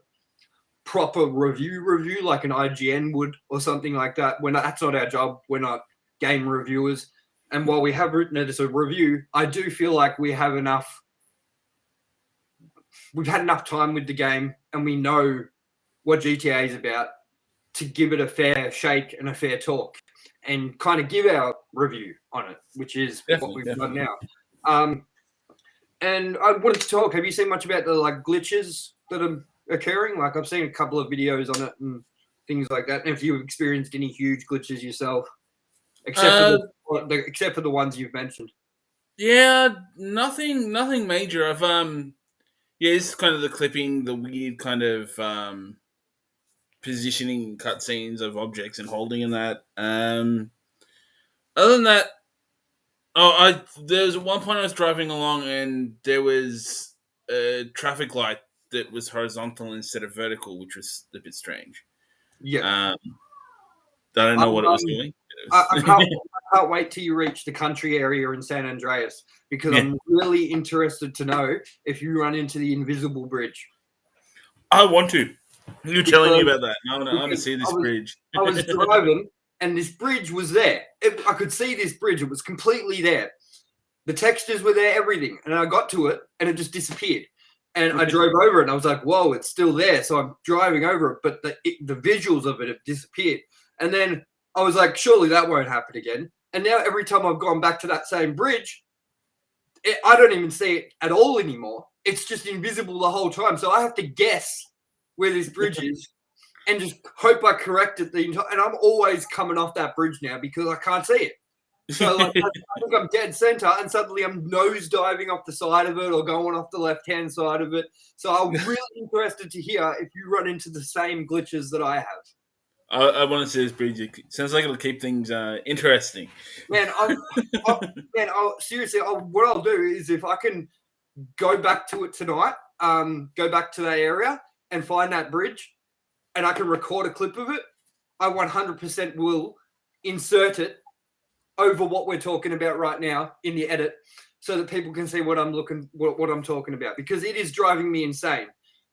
proper review like an IGN would or something like that, that's not our job. We're not game reviewers. And while we have written it as a review, I do feel like we've had enough time with the game and we know what GTA is about to give it a fair shake and a fair talk and kind of give our review on it, which is what we've done now. And I wanted to talk, have you seen much about the like glitches that are occurring? Like I've seen a couple of videos on it and things like that. And if you've experienced any huge glitches yourself, except for the ones you've mentioned. Yeah, nothing major. I've it's kind of the clipping, the weird kind of positioning cutscenes of objects and holding in that. Other than that, there was one point I was driving along and there was a traffic light that was horizontal instead of vertical, which was a bit strange. Yeah. I don't know what it was doing. I can't wait till you reach the country area in San Andreas because I'm really interested to know if you run into the invisible bridge. I want to. You're telling me about that. I want to see this bridge. I was driving and this bridge was there. I could see this bridge. It was completely there. The textures were there, everything. And I got to it and it just disappeared. And I drove over it and I was like, whoa, it's still there. So I'm driving over it, but the visuals of it have disappeared. And then I was like, surely that won't happen again. And now every time I've gone back to that same bridge, I don't even see it at all anymore. It's just invisible the whole time. So I have to guess where this bridge is and just hope I correct it and I'm always coming off that bridge now because I can't see it. So like, I think I'm dead center and suddenly I'm nose diving off the side of it or going off the left-hand side of it. So I'm really interested to hear if you run into the same glitches that I have. I want to see this bridge. It sounds like it'll keep things interesting. Man, seriously, what I'll do is if I can go back to it tonight, go back to that area and find that bridge and I can record a clip of it, I 100% will insert it over what we're talking about right now in the edit so that people can see what I'm talking about because it is driving me insane.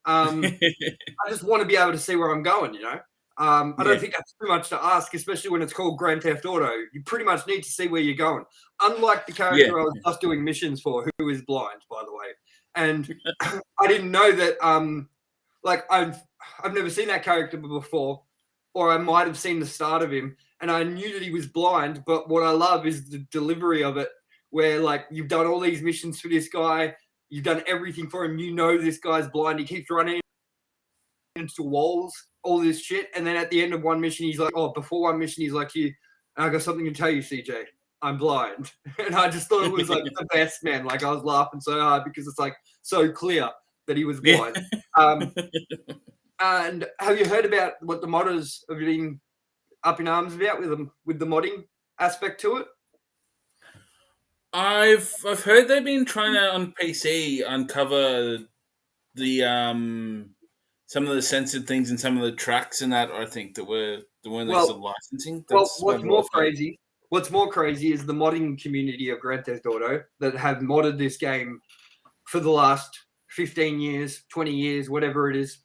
I just want to be able to see where I'm going, I don't think that's too much to ask, especially when it's called Grand Theft Auto. You pretty much need to see where you're going. Unlike the character I was just doing missions for, who is blind, by the way. And I didn't know that, I've never seen that character before, or I might have seen the start of him, and I knew that he was blind, but what I love is the delivery of it, where, like, you've done all these missions for this guy, you've done everything for him, you know this guy's blind, he keeps running into walls, all this shit, and then at the end of one mission, he's like, before one mission, he's like, I got something to tell you, CJ, I'm blind. And I just thought it was, like, the best, man. Like, I was laughing so hard because it's, like, so clear that he was blind. And have you heard about what the modders have been up in arms about with the modding aspect to it? I've heard they've been trying to on PC uncover the some of the censored things and some of the tracks and that, I think, that were the one that's the licensing. That's what's more crazy is the modding community of Grand Theft Auto that have modded this game for the last 15 years, 20 years, whatever it is.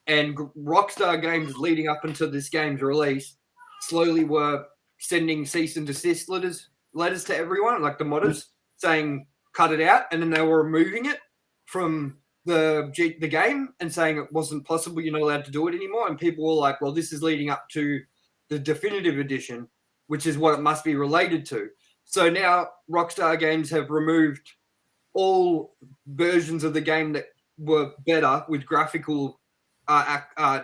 And Rockstar Games leading up until this game's release slowly were sending cease and desist letters to everyone, like the modders, saying cut it out, and then they were removing it from the game and saying it wasn't possible, you're not allowed to do it anymore. And people were like, well, this is leading up to the definitive edition, which is what it must be related to. So now Rockstar Games have removed all versions of the game that were better with graphical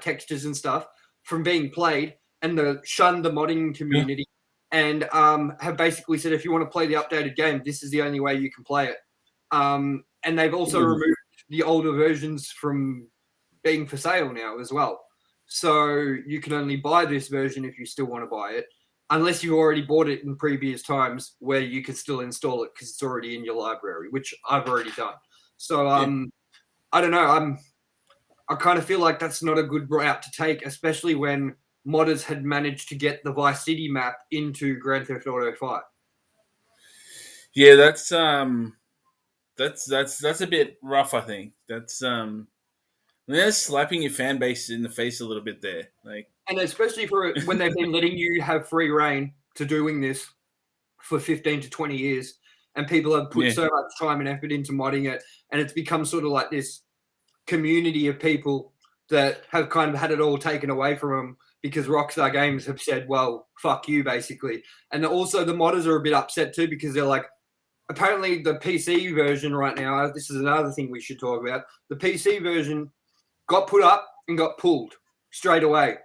textures and stuff from being played, and shunned the modding community, and have basically said, if you want to play the updated game, this is the only way you can play it. And they've also removed the older versions from being for sale now as well. So you can only buy this version if you still want to buy it, unless you've already bought it in previous times where you can still install it because it's already in your library, which I've already done. So I don't know. I kind of feel like that's not a good route to take, especially when modders had managed to get the Vice City map into Grand Theft Auto 5. Yeah, that's a bit rough, I think. They're slapping your fan base in the face a little bit there. And especially for when they've been letting you have free reign to doing this for 15 to 20 years, and people have put so much time and effort into modding it, and it's become sort of like this community of people that have kind of had it all taken away from them because Rockstar Games have said, well, fuck you, basically. And also the modders are a bit upset too because they're like, apparently the PC version right now, this is another thing we should talk about, the PC version got put up and got pulled straight away.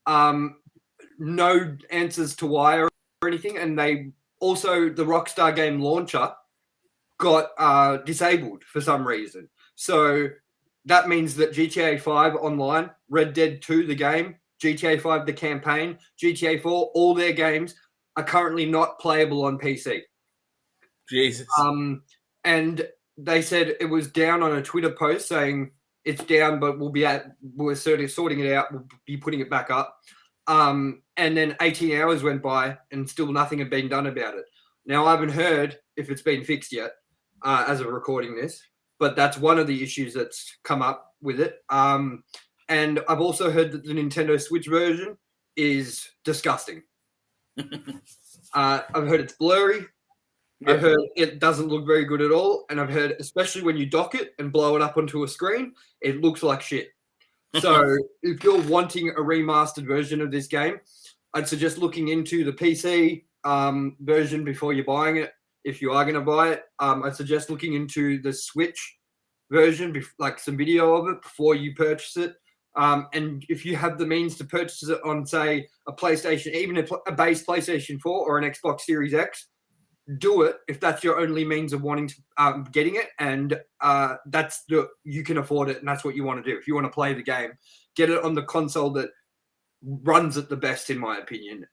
No answers to why or anything. And they also, the Rockstar game launcher got disabled for some reason. So that means that GTA 5 online, Red Dead 2, the game, GTA 5, the campaign, GTA 4, all their games are currently not playable on PC. Jesus. And they said it was down on a Twitter post saying it's down, but we're sorting it out. We'll be putting it back up. And then 18 hours went by and still nothing had been done about it. Now, I haven't heard if it's been fixed yet as of recording this. But that's one of the issues that's come up with it. And I've also heard that the Nintendo Switch version is disgusting. I've heard it's blurry. I've heard it doesn't look very good at all. And I've heard, especially when you dock it and blow it up onto a screen, it looks like shit. So if you're wanting a remastered version of this game, I'd suggest looking into the PC version before you're buying it. If you are going to buy it, I'd suggest looking into the Switch version, like some video of it before you purchase it. And if you have the means to purchase it on, say, a PlayStation, even a base PlayStation 4 or an Xbox Series X, do it if that's your only means of wanting to getting it. And you can afford it, and that's what you want to do. If you want to play the game, get it on the console that runs it the best, in my opinion.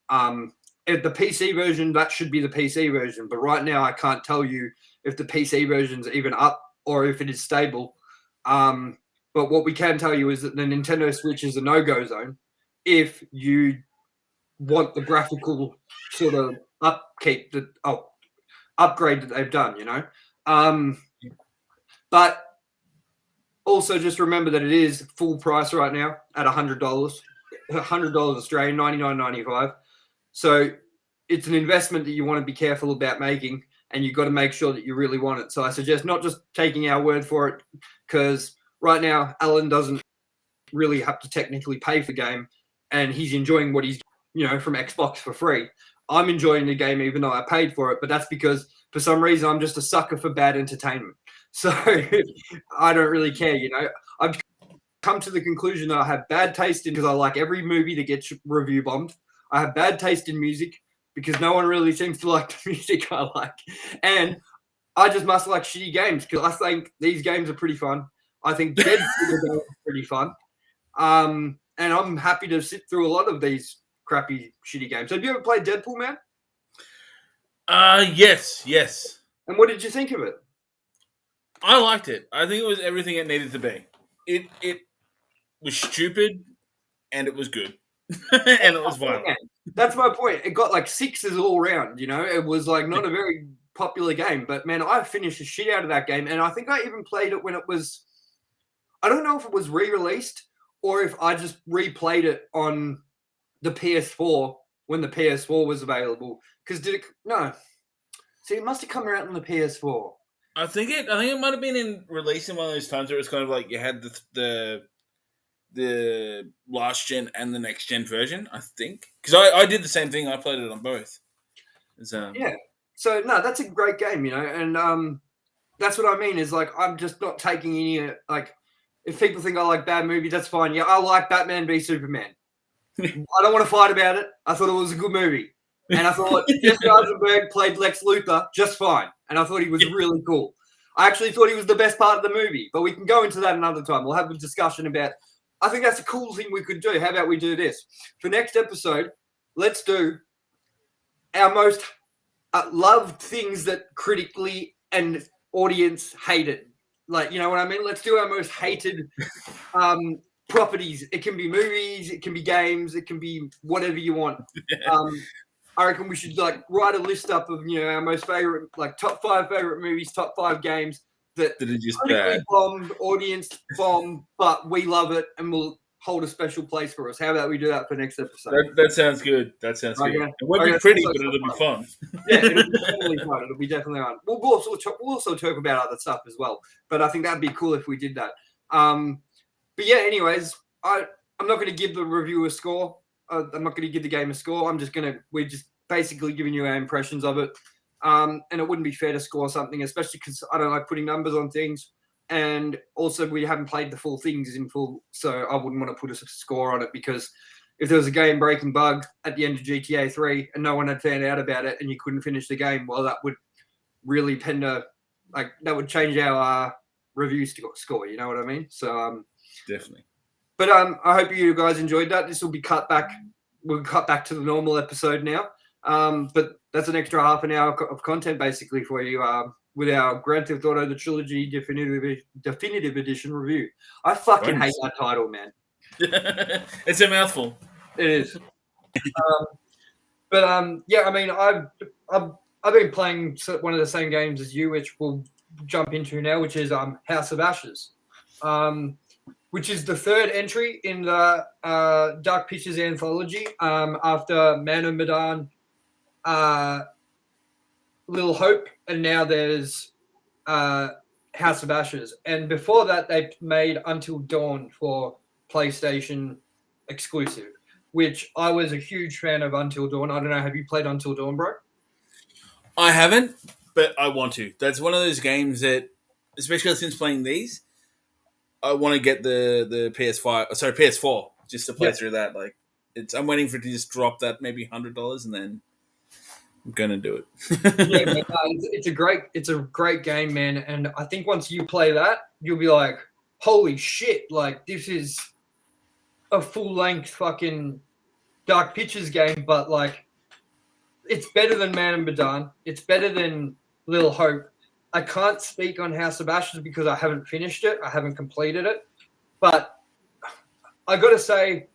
If the PC version, that should be the PC version. But right now, I can't tell you if the PC version's even up or if it is stable. But what we can tell you is that the Nintendo Switch is a no-go zone if you want the graphical sort of upgrade that they've done, you know. But also just remember that it is full price right now at $100. $100 Australian, $99.95. So it's an investment that you want to be careful about making, and you've got to make sure that you really want it. So I suggest not just taking our word for it, because right now Alan doesn't really have to technically pay for the game, and he's enjoying what he's, from Xbox for free. I'm enjoying the game even though I paid for it, but that's because for some reason I'm just a sucker for bad entertainment. So I don't really care, I've come to the conclusion that I have bad taste in, because I like every movie that gets review bombed. I have bad taste in music because no one really seems to like the music I like. And I just must like shitty games, because I think these games are pretty fun. I think Deadpool is pretty fun. And I'm happy to sit through a lot of these crappy, shitty games. Have you ever played Deadpool, man? Yes. And what did you think of it? I liked it. I think it was everything it needed to be. It was stupid, and it was good. And it was fun. That's my point. It got like 6s all round, It was like not a very popular game. But, man, I finished the shit out of that game. And I think I even played it when it was... I don't know if it was re-released or if I just replayed it on the PS4 when the PS4 was available. Because no. See, it must have come out on the PS4. I think it might have been releasing one of those times where it was kind of like you had the last gen and the next gen version, I think. Because I did the same thing. I played it on both. Yeah. So, no, that's a great game, and that's what I mean is, like, I'm just not taking any, like, if people think I like bad movies, that's fine. Yeah, I like Batman v Superman. I don't want to fight about it. I thought it was a good movie. And I thought Jesse Eisenberg played Lex Luthor just fine. And I thought he was really cool. I actually thought he was the best part of the movie. But we can go into that another time. We'll have a discussion about... I think that's a cool thing we could do. How about we do this? For next episode, let's do our most loved things that critically and audience hated. Like, you know what I mean? Let's do our most hated properties. It can be movies, it can be games, it can be whatever you want. I reckon we should like write a list up of our most favorite, like top 5 favorite movies, top 5 games that are just bad, bombed, audience bombed, but we love it and we'll hold a special place for us. How about we do that for next episode? That sounds good. That sounds good. It won't be pretty, but it'll be fun. Yeah, it'll be definitely fun. It'll be definitely fun. We'll also talk about other stuff as well. But I think that'd be cool if we did that. But yeah, anyways, I'm not going to give the review a score. I'm not going to give the game a score. We're just basically giving you our impressions of it. And it wouldn't be fair to score something, especially because I don't like putting numbers on things. And also we haven't played the full things in full. So I wouldn't want to put a score on it, because if there was a game-breaking bug at the end of GTA 3 and no one had found out about it and you couldn't finish the game, well, that would really that would change our review score. You know what I mean? So definitely. But I hope you guys enjoyed that. This will be cut back. We'll cut back to the normal episode now. But that's an extra half an hour of content basically for you with our Grand Theft Auto The Trilogy Definitive Edition review. I fucking hate that title, man. It's a mouthful. It is. Yeah, I mean, I've been playing one of the same games as you, which we'll jump into now, which is House of Ashes. Which is the third entry in the Dark Pictures anthology after Man of Medan, Little Hope, and now there's House of Ashes. And before that, they made Until Dawn for PlayStation exclusive, which I was a huge fan of Until Dawn. I don't know, have you played Until Dawn, bro? I haven't, but I want to. That's one of those games that, especially since playing these, I want to get the PS4, just to play through that. Like, I'm waiting for it to just drop that maybe $100, and then I'm gonna do it. Yeah, man, it's a great game, man. And I think once you play that, you'll be like, holy shit! Like, this is a full length fucking Dark Pictures game, but like, it's better than Man of Medan. It's better than Little Hope. I can't speak on House of Ashes because I haven't finished it. I haven't completed it. But I got to say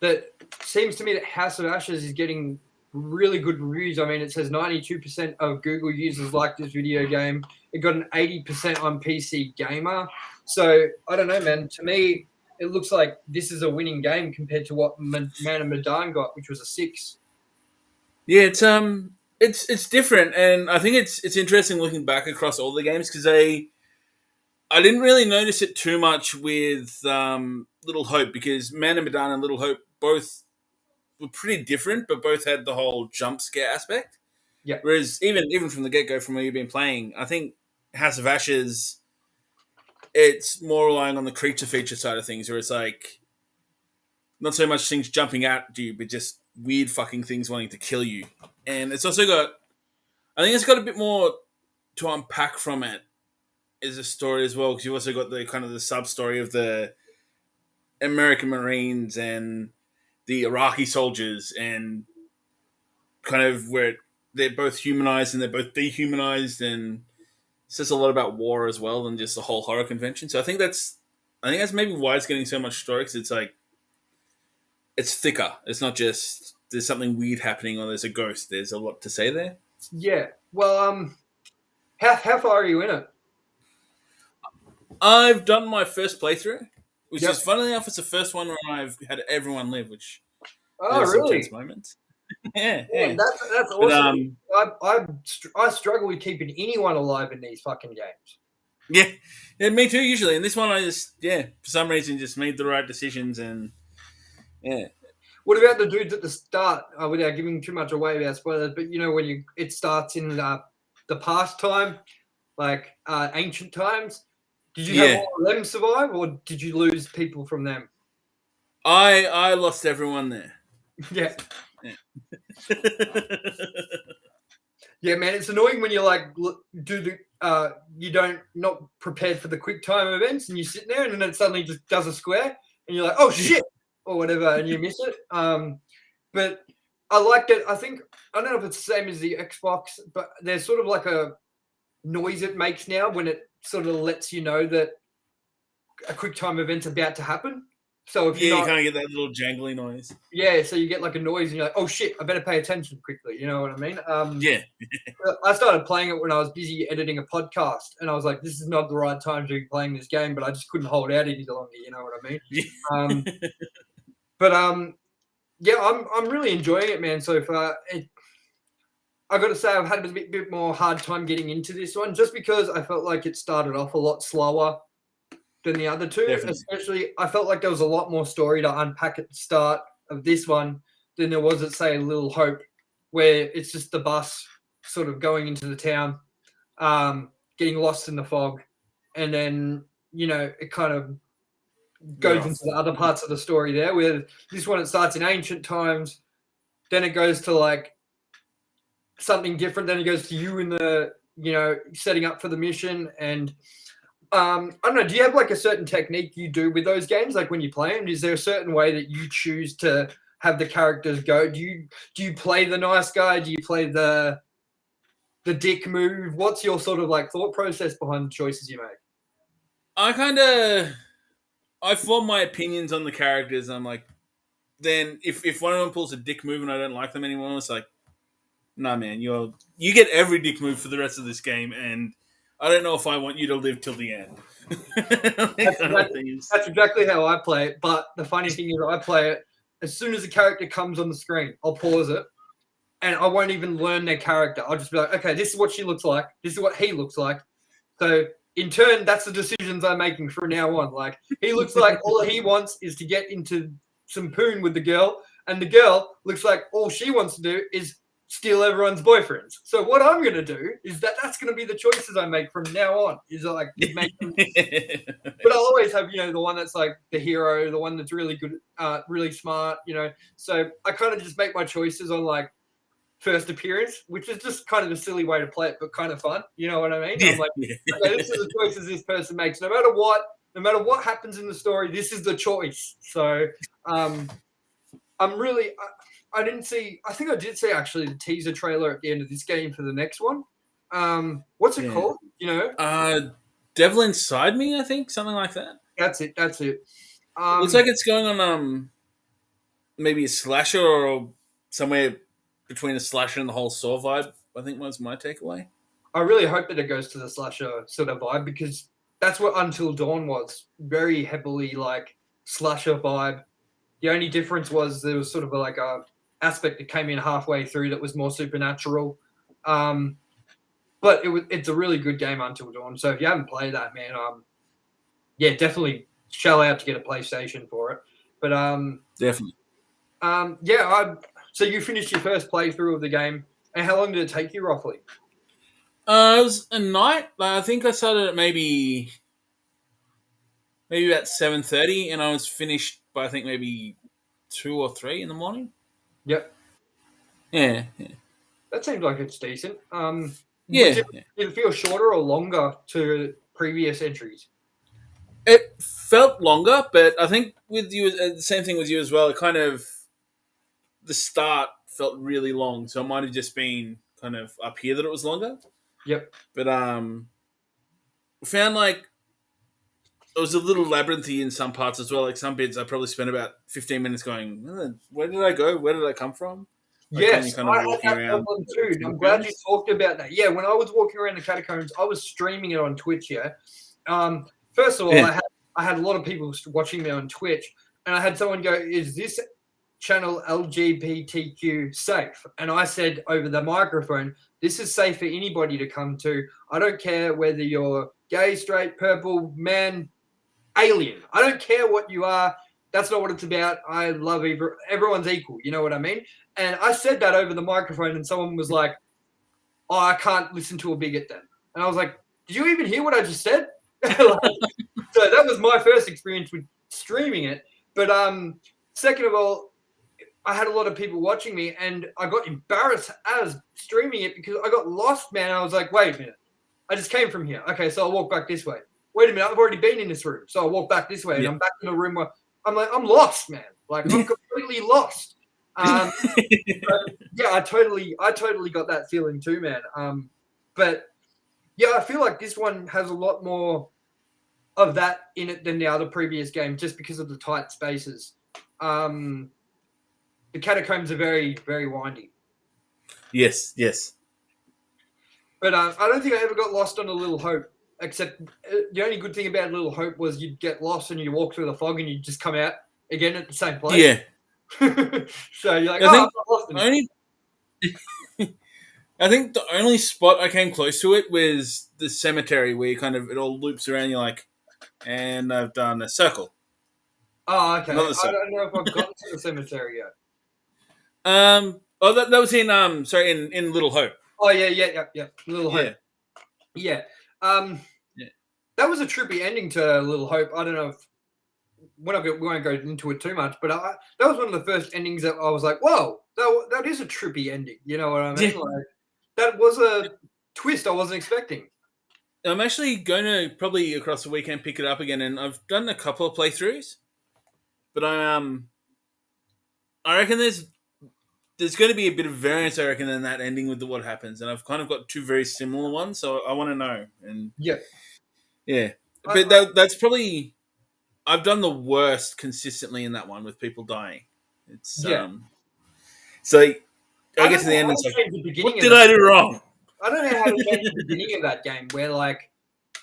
that it seems to me that House of Ashes is getting really good reviews. I mean, it says 92% of Google users like this video game. It got an 80% on PC Gamer. So, I don't know, man. To me, it looks like this is a winning game compared to what Man of Medan got, which was a 6. Yeah, it's different, and I think it's interesting looking back across all the games because I didn't really notice it too much with Little Hope because Man of Medan and Little Hope both were pretty different, but both had the whole jump scare aspect. Yeah. Whereas even from the get go, from where you've been playing, I think House of Ashes, it's more relying on the creature feature side of things, where it's like not so much things jumping at you, but just weird fucking things wanting to kill you. And it's also got, I think it's got a bit more to unpack from it as a story as well, because you've also got the kind of the sub story of the American Marines and the Iraqi soldiers, and kind of where they're both humanized and they're both dehumanized, and it says a lot about war as well than just the whole horror convention. So I think that's maybe why it's getting so much story, because it's like it's thicker. It's not just there's something weird happening or there's a ghost. There's a lot to say there. Yeah. Well, how far are you in it? I've done my first playthrough, which Yep. is funnily enough, it's the first one where I've had everyone live, which Oh, there's some really? tense moments. yeah. That's awesome. I struggle with keeping anyone alive in these fucking games. Yeah, me too. Usually, in this one, I just for some reason just made the right decisions, and yeah. What about the dudes at the start? Without giving too much away about spoilers, but you know when it starts in the past time, like ancient times. Did you have all of them survive, or did you lose people from them? I lost everyone there. Yeah. Yeah, man, it's annoying when you like do the you don't not prepared for the quick time events, and you sit there, and then it suddenly just does a square, and you're like, oh shit, or whatever, and you miss it. But I liked it. I think I don't know if it's the same as the Xbox, but there's sort of like a noise it makes now when it sort of lets you know that a quick time event's about to happen. So if you kind of get that little jangly noise. Yeah, so you get like a noise and you're like, oh shit, I better pay attention quickly. You know what I mean? I started playing it when I was busy editing a podcast, and I was like, this is not the right time to be playing this game, but I just couldn't hold out any longer. You know what I mean? Yeah. I'm really enjoying it, man. So far, I got to say, I've had a bit more hard time getting into this one, just because I felt like it started off a lot slower than the other two. Definitely. Especially, I felt like there was a lot more story to unpack at the start of this one than there was at, say, Little Hope, where it's just the bus sort of going into the town, getting lost in the fog, and then, you know, it kind of goes into the other parts of the story there, where this one, it starts in ancient times, then it goes to, like, something different, then it goes to you in the, you know, setting up for the mission, and I don't know, do you have like a certain technique you do with those games? Like when you play them, is there a certain way that you choose to have the characters go? Do you play the nice guy? Do you play the dick move? What's your sort of like thought process behind the choices you make? I form my opinions on the characters. I'm like, then if one of them pulls a dick move and I don't like them anymore, it's like, nah, man, you get every dick move for the rest of this game, and I don't know if I want you to live till the end. That's exactly how I play it. But the funny thing is, I play it as soon as the character comes on the screen. I'll pause it, and I won't even learn their character. I'll just be like, okay, this is what she looks like. This is what he looks like. So in turn, that's the decisions I'm making from now on. Like, he looks like all he wants is to get into some poon with the girl, and the girl looks like all she wants to do is steal everyone's boyfriends. So what I'm going to do is that's going to be the choices I make from now on. Is like make them, but I'll always have, you know, the one that's like the hero, the one that's really good, really smart, you know. So I kind of just make my choices on like first appearance, which is just kind of a silly way to play it, but kind of fun. You know what I mean? I'm like, okay, this is the choices this person makes. No matter what happens in the story, this is the choice. So I'm really. I didn't see. I think I did see actually the teaser trailer at the end of this game for the next one. What's it called? You know, Devil Inside Me. I think something like that. That's it. Looks like it's going on maybe a slasher or somewhere between a slasher and the whole Saw vibe. I think was my takeaway. I really hope that it goes to the slasher sort of vibe, because that's what Until Dawn was. Very heavily like slasher vibe. The only difference was there was sort of like a aspect that came in halfway through that was more supernatural. But it's a really good game, Until Dawn. So if you haven't played that, man, yeah, definitely shell out to get a PlayStation for it. But Definitely. yeah. So you finished your first playthrough of the game, and how long did it take you roughly? It was a night. I think I started at maybe about 7:30, and I was finished by I think maybe 2 or 3 in the morning. Yep. Yeah. That seems like it's decent. Yeah. Did it feel shorter or longer to previous entries? It felt longer, but I think with you, the same thing with you as well. It kind of the start felt really long, so it might have just been kind of up here that it was longer. Yep. But found like it was a little labyrinthy in some parts as well. Like some bits, I probably spent about 15 minutes going, "Where did I go? Where did I come from?" Like, Yes, kind of I had walking that around. problem too. I'm glad you talked about that. Yeah, when I was walking around the catacombs, I was streaming it on Twitch. Yeah. First of all, Yeah. I had a lot of people watching me on Twitch, and I had someone go, "Is this channel LGBTQ safe?" And I said over the microphone, "This is safe for anybody to come to. I don't care whether you're gay, straight, purple, man, alien. I don't care what you are. That's not what it's about. I love everyone's equal. You know what I mean?" And I said that over the microphone, and someone was like, "Oh, I can't listen to a bigot then." And I was like, "Did you even hear what I just said?" So that was my first experience with streaming it. But second of all, I had a lot of people watching me, and I got embarrassed as streaming it because I got lost, man. I was like, "Wait a minute, I just came from here. Okay, so I'll walk back this way. Wait a minute, I've already been in this room, so I'll walk back this way, and I'm back in a room where I'm like, I'm lost, man. Like I'm completely lost." Yeah, I totally got that feeling too, man. But yeah, I feel like this one has a lot more of that in it than the other previous game, just because of the tight spaces. The catacombs are very, very windy. Yes. But I don't think I ever got lost on A Little Hope, except the only good thing about A Little Hope was you'd get lost and you walk through the fog and you'd just come out again at the same place. Yeah. So you're like, I I'm think not lost anymore. I think the only spot I came close to it was the cemetery where you kind of it all loops around. You're like, and I've done a circle. Oh, okay. Another I circle. don't know if I've gotten to the cemetery yet. Oh, that was in in Little Hope. Oh yeah. Little Hope. Yeah. Yeah. That was a trippy ending to Little Hope. I don't know if we won't go into it too much, but that was one of the first endings that I was like, "Whoa, that is a trippy ending." You know what I mean? Yeah. Like that was a twist I wasn't expecting. I'm actually going to probably across the weekend pick it up again, and I've done a couple of playthroughs, but I reckon there's going to be a bit of variance. I reckon in that ending with what happens, and I've kind of got two very similar ones, so I want to know. And yeah, but that's probably I've done the worst consistently in that one with people dying. It's so I get to the end and it's like, what did I do wrong? I don't know how to change the beginning of that game where like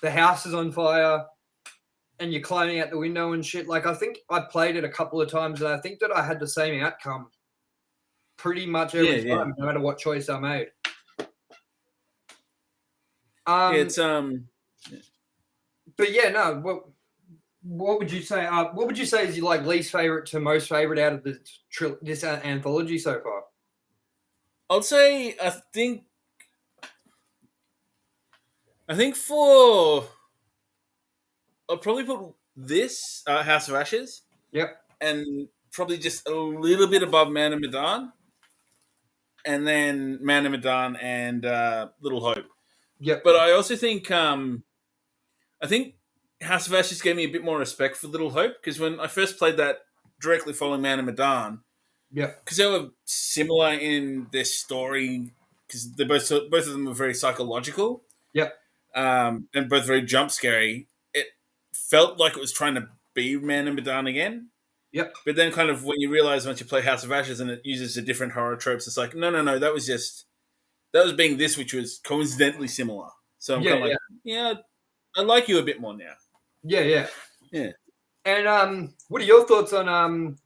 the house is on fire and you're climbing out the window and shit. Like I think I played it a couple of times and I think that I had the same outcome pretty much every time, no matter what choice I made. It's But yeah, no. What would you say? What would you say is your like least favorite to most favorite out of this anthology so far? I'll say I think for I'll probably put this House of Ashes. Yep. And probably just a little bit above Man of Medan. And then Man of Medan and Little Hope. Yep. But I also think I think House of Ashes gave me a bit more respect for Little Hope because when I first played that directly following Man of Medan, because they were similar in their story because they both of them were very psychological. And both very jump scary. It felt like it was trying to be Man of Medan again. But then kind of when you realize once you play House of Ashes and it uses a different horror tropes, it's like, no, that was being this, which was coincidentally similar. So I'm kind of like, I like you a bit more now. Yeah. And what are your thoughts on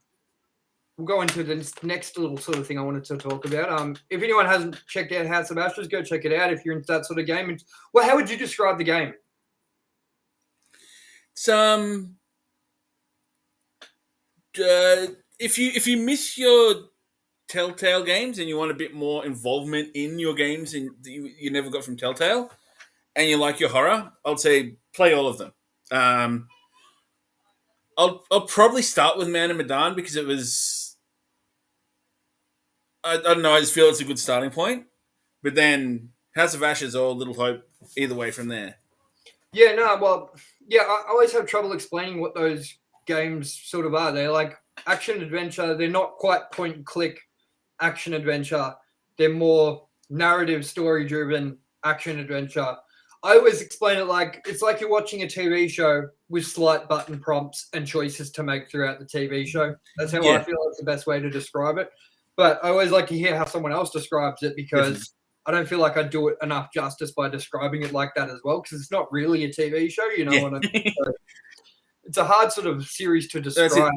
we'll go into the next little sort of thing I wanted to talk about. If anyone hasn't checked out House of Ashes, go check it out if you're into that sort of game. And, well, how would you describe the game? If you miss your Telltale games and you want a bit more involvement in your games and you never got from Telltale, and you like your horror, I'd say play all of them. I'll probably start with Man of Medan because it was I don't know, I just feel it's a good starting point. But then House of Ashes or Little Hope, either way from there. Yeah, no, well, yeah, I always have trouble explaining what those games sort of are. They're like action adventure. They're not quite point and click action adventure. They're more narrative, story driven action adventure. I always explain it like it's like you're watching a TV show with slight button prompts and choices to make throughout the TV show. That's how I feel it's the best way to describe it. But I always like to hear how someone else describes it because I don't feel like I do it enough justice by describing it like that as well because it's not really a TV show, you know what I mean? So it's a hard sort of series to describe.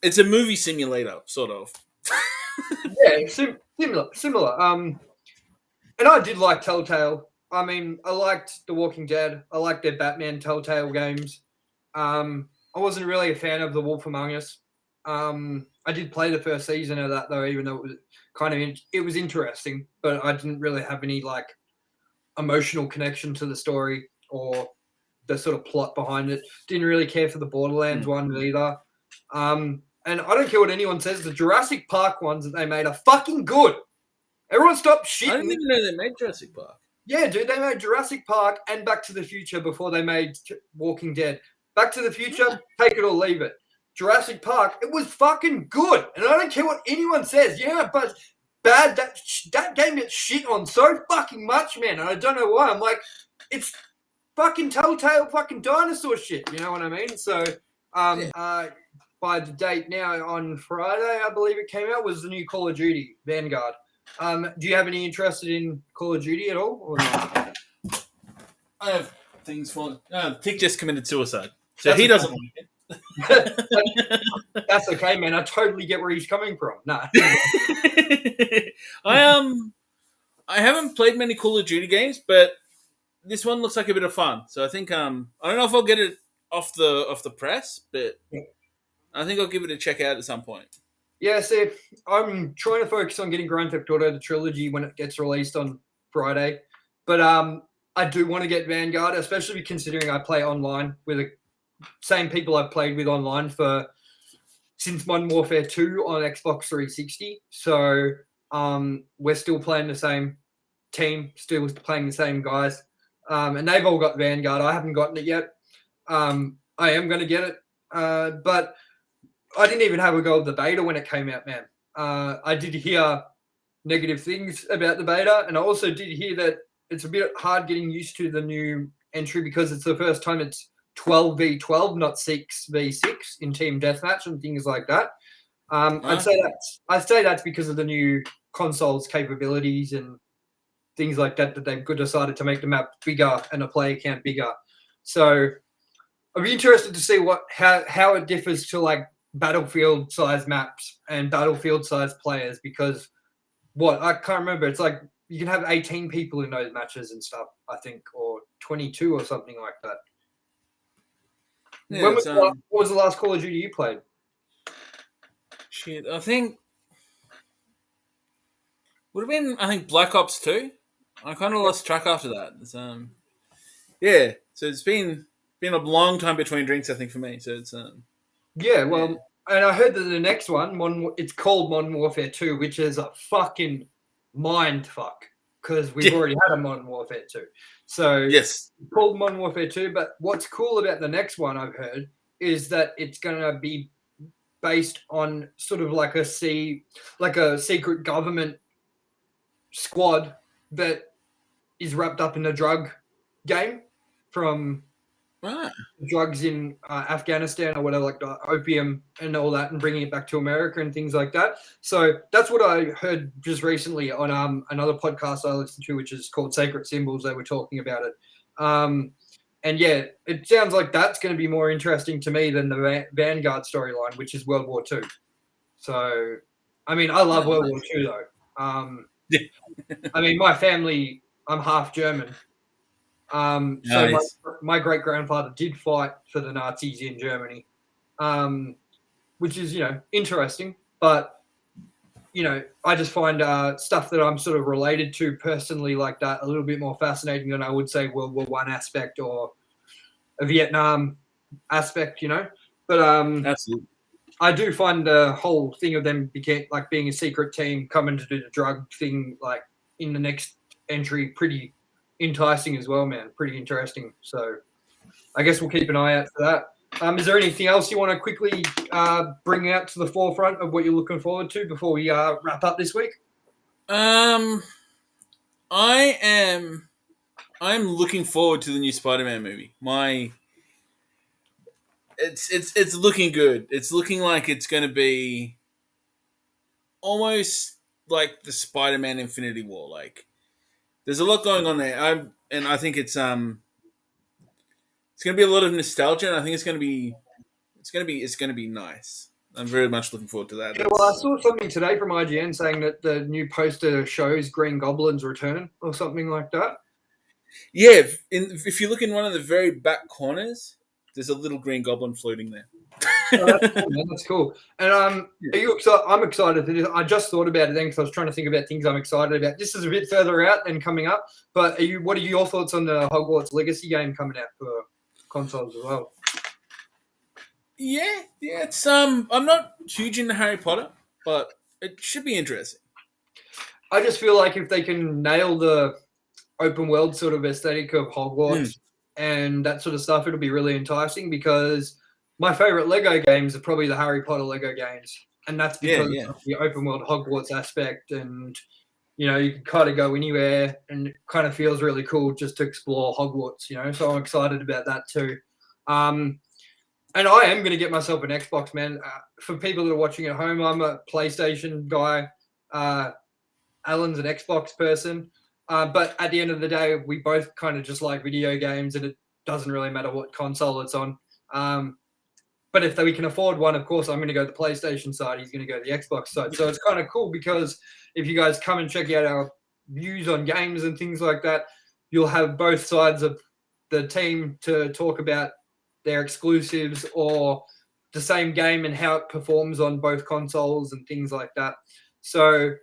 It's a movie simulator, sort of. Yeah, similar. And I did like Telltale. I mean, I liked The Walking Dead. I liked their Batman Telltale games. I wasn't really a fan of The Wolf Among Us. I did play the first season of that though, even though it was it was interesting, but I didn't really have any like emotional connection to the story or the sort of plot behind it. Didn't really care for the Borderlands one either. And I don't care what anyone says, the Jurassic Park ones that they made are fucking good. Everyone stop shitting. I didn't even know they made Jurassic Park. Yeah, dude, they made Jurassic Park and Back to the Future before they made Walking Dead. Back to the Future, take it or leave it. Jurassic Park, it was fucking good. And I don't care what anyone says. Yeah, but bad. That game gets shit on so fucking much, man. And I don't know why. I'm like, it's fucking Telltale fucking dinosaur shit. You know what I mean? So by the date now on Friday, I believe it came out, was the new Call of Duty Vanguard. Do you have any interest in Call of Duty at all? Or not? I have things for Tick just committed suicide. So he doesn't like it. That's okay, man. I totally get where he's coming from. Nah. I haven't played many Call of Duty games, but this one looks like a bit of fun. So I think I don't know if I'll get it off the press, but I think I'll give it a check out at some point. Yeah, see, I'm trying to focus on getting Grand Theft Auto, the trilogy, when it gets released on Friday. But I do want to get Vanguard, especially considering I play online with the same people I've played with online since Modern Warfare 2 on Xbox 360. So we're still playing the same team, still playing the same guys. And they've all got Vanguard. I haven't gotten it yet. I am going to get it. But I didn't even have a go at the beta when it came out, man. I did hear negative things about the beta, and I also did hear that it's a bit hard getting used to the new entry because it's the first time it's 12v12, not 6v6 in team deathmatch and things like that. I'd say that's because of the new console's capabilities and things like that they've decided to make the map bigger and the player count bigger. So I'd be interested to see how it differs to like Battlefield size maps and Battlefield size players because I can't remember. It's like you can have 18 people in those matches and stuff, I think, or 22 or something like that. Yeah, what was the last Call of Duty you played? Shit, I think would have been Black Ops 2. I kind of lost track after that. It's, so it's been a long time between drinks, I think, for me. So it's and I heard that the next one, it's called Modern Warfare 2, which is a fucking mind fuck because we've already had a Modern Warfare 2. So yes, it's called Modern Warfare 2. But what's cool about the next one I've heard is that it's going to be based on sort of like a secret government squad that is wrapped up in a drug game from drugs in Afghanistan or whatever, like the opium and all that, and bringing it back to America and things like that. So that's what I heard just recently on another podcast I listened to, which is called Sacred Symbols. They were talking about it. And yeah, it sounds like that's going to be more interesting to me than the Vanguard storyline, which is World War II. So, I mean, I love World War II though. I mean, my family, I'm half German. So Nice. my great grandfather did fight for the Nazis in Germany, which is, interesting. But, I just find stuff that I'm sort of related to personally like that a little bit more fascinating than I would say World War I aspect or a Vietnam aspect, But Absolutely. I do find the whole thing of them being a secret team coming to do the drug thing, like in the next entry, pretty enticing as well, man. Pretty interesting. So I guess we'll keep an eye out for that. Is there anything else you want to quickly bring out to the forefront of what you're looking forward to before we wrap up this week? I'm looking forward to the new Spider-Man movie. It's looking good. It's looking like it's going to be almost like the Spider-Man Infinity War. Like, there's a lot going on there. I think it's going to be a lot of nostalgia, and I think it's going to be nice. I'm very much looking forward to that. Yeah, well, I saw something today from IGN saying that the new poster shows Green Goblin's return or something like that. Yeah, if you look in one of the very back corners, there's a little Green Goblin floating there. Oh, that's cool, man. That's cool. And are you excited? I'm excited. I just thought about it then because I was trying to think about things I'm excited about. This is a bit further out and coming up, but what are your thoughts on the Hogwarts Legacy game coming out for consoles as well? Yeah, it's I'm not huge into Harry Potter, but it should be interesting. I just feel like if they can nail the open world sort of aesthetic of Hogwarts and that sort of stuff, it'll be really enticing because my favorite Lego games are probably the Harry Potter Lego games. And that's because of the open world Hogwarts aspect. And, you can kind of go anywhere and it kind of feels really cool just to explore Hogwarts, So I'm excited about that too. And I am going to get myself an Xbox, man. For people that are watching at home, I'm a PlayStation guy. Alan's an Xbox person. But at the end of the day, we both kind of just like video games, and it doesn't really matter what console it's on. But if we can afford one, of course, I'm going to go the PlayStation side. He's going to go the Xbox side. So it's kind of cool because if you guys come and check out our views on games and things like that, you'll have both sides of the team to talk about their exclusives or the same game and how it performs on both consoles and things like that. So,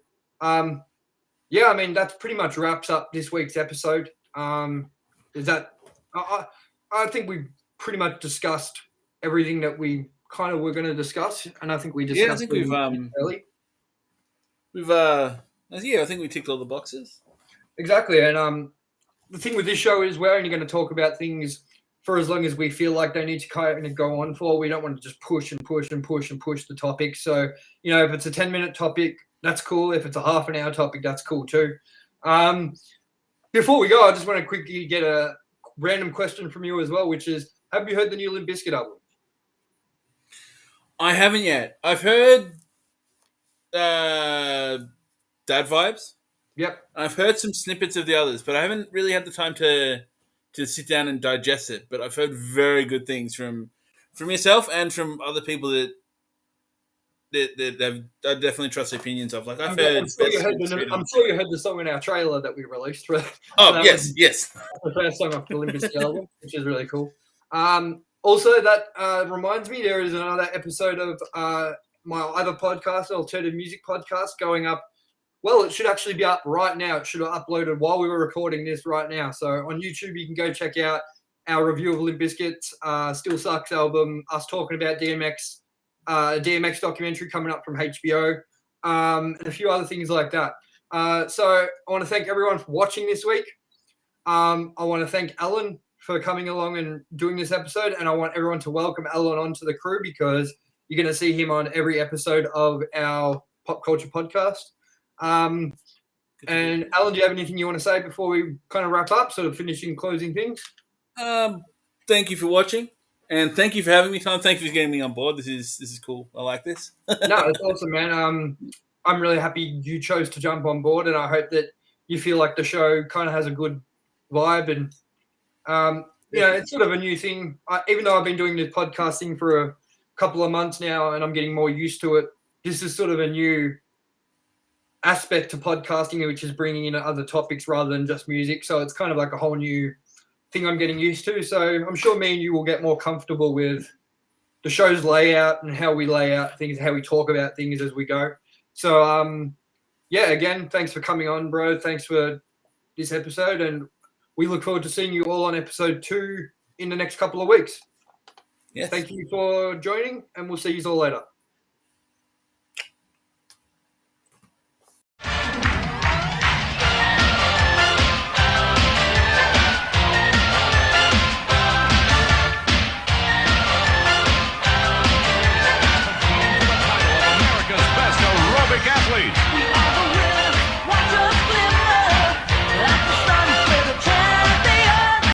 yeah, I mean, that pretty much wraps up this week's episode. I think we've pretty much discussed everything that we kind of were going to discuss, and I think we discussed. Yeah, I think I think we ticked all the boxes. Exactly, and the thing with this show is we're only going to talk about things for as long as we feel like they need to kind of go on for. We don't want to just push the topic. So, if it's a 10-minute topic, that's cool. If it's a half an hour topic, that's cool too. Before we go, I just want to quickly get a random question from you as well, which is, have you heard the new Limp Bizkit album? I haven't yet. I've heard Dad Vibes. Yep. I've heard some snippets of the others, but I haven't really had the time to sit down and digest it. But I've heard very good things from yourself and from other people that I definitely trust the opinions of. Like I'm sure you heard the song in our trailer that we released. Yes. The first song off the Limp Bizkit album, which is really cool. Also, that reminds me, there is another episode of my other podcast, Alternative Music Podcast, going up. Well, it should actually be up right now. It should have uploaded while we were recording this right now. So on YouTube, you can go check out our review of Limp Bizkit's Still Sucks album, us talking about DMX documentary coming up from HBO, and a few other things like that. So I want to thank everyone for watching this week. I want to thank Alan for coming along and doing this episode, and I want everyone to welcome Alan onto the crew because you're going to see him on every episode of our Pop Culture Podcast. And Alan, do you have anything you want to say before we kind of wrap up, sort of closing things? Thank you for watching, and thank you for having me, Tom. Thank you for getting me on board. This is cool. I like this. No, it's awesome, man. I'm really happy you chose to jump on board, and I hope that you feel like the show kind of has a good vibe. And it's sort of a new thing. Even though I've been doing this podcasting for a couple of months now and I'm getting more used to it, this is sort of a new aspect to podcasting, which is bringing in other topics rather than just music. So it's kind of like a whole new thing I'm getting used to. So I'm sure me and you will get more comfortable with the show's layout and how we lay out things, how we talk about things as we go. So, again, thanks for coming on, bro. Thanks for this episode. And we look forward to seeing you all on episode 2 in the next couple of weeks. Yes. Thank you for joining, and we'll see you all later.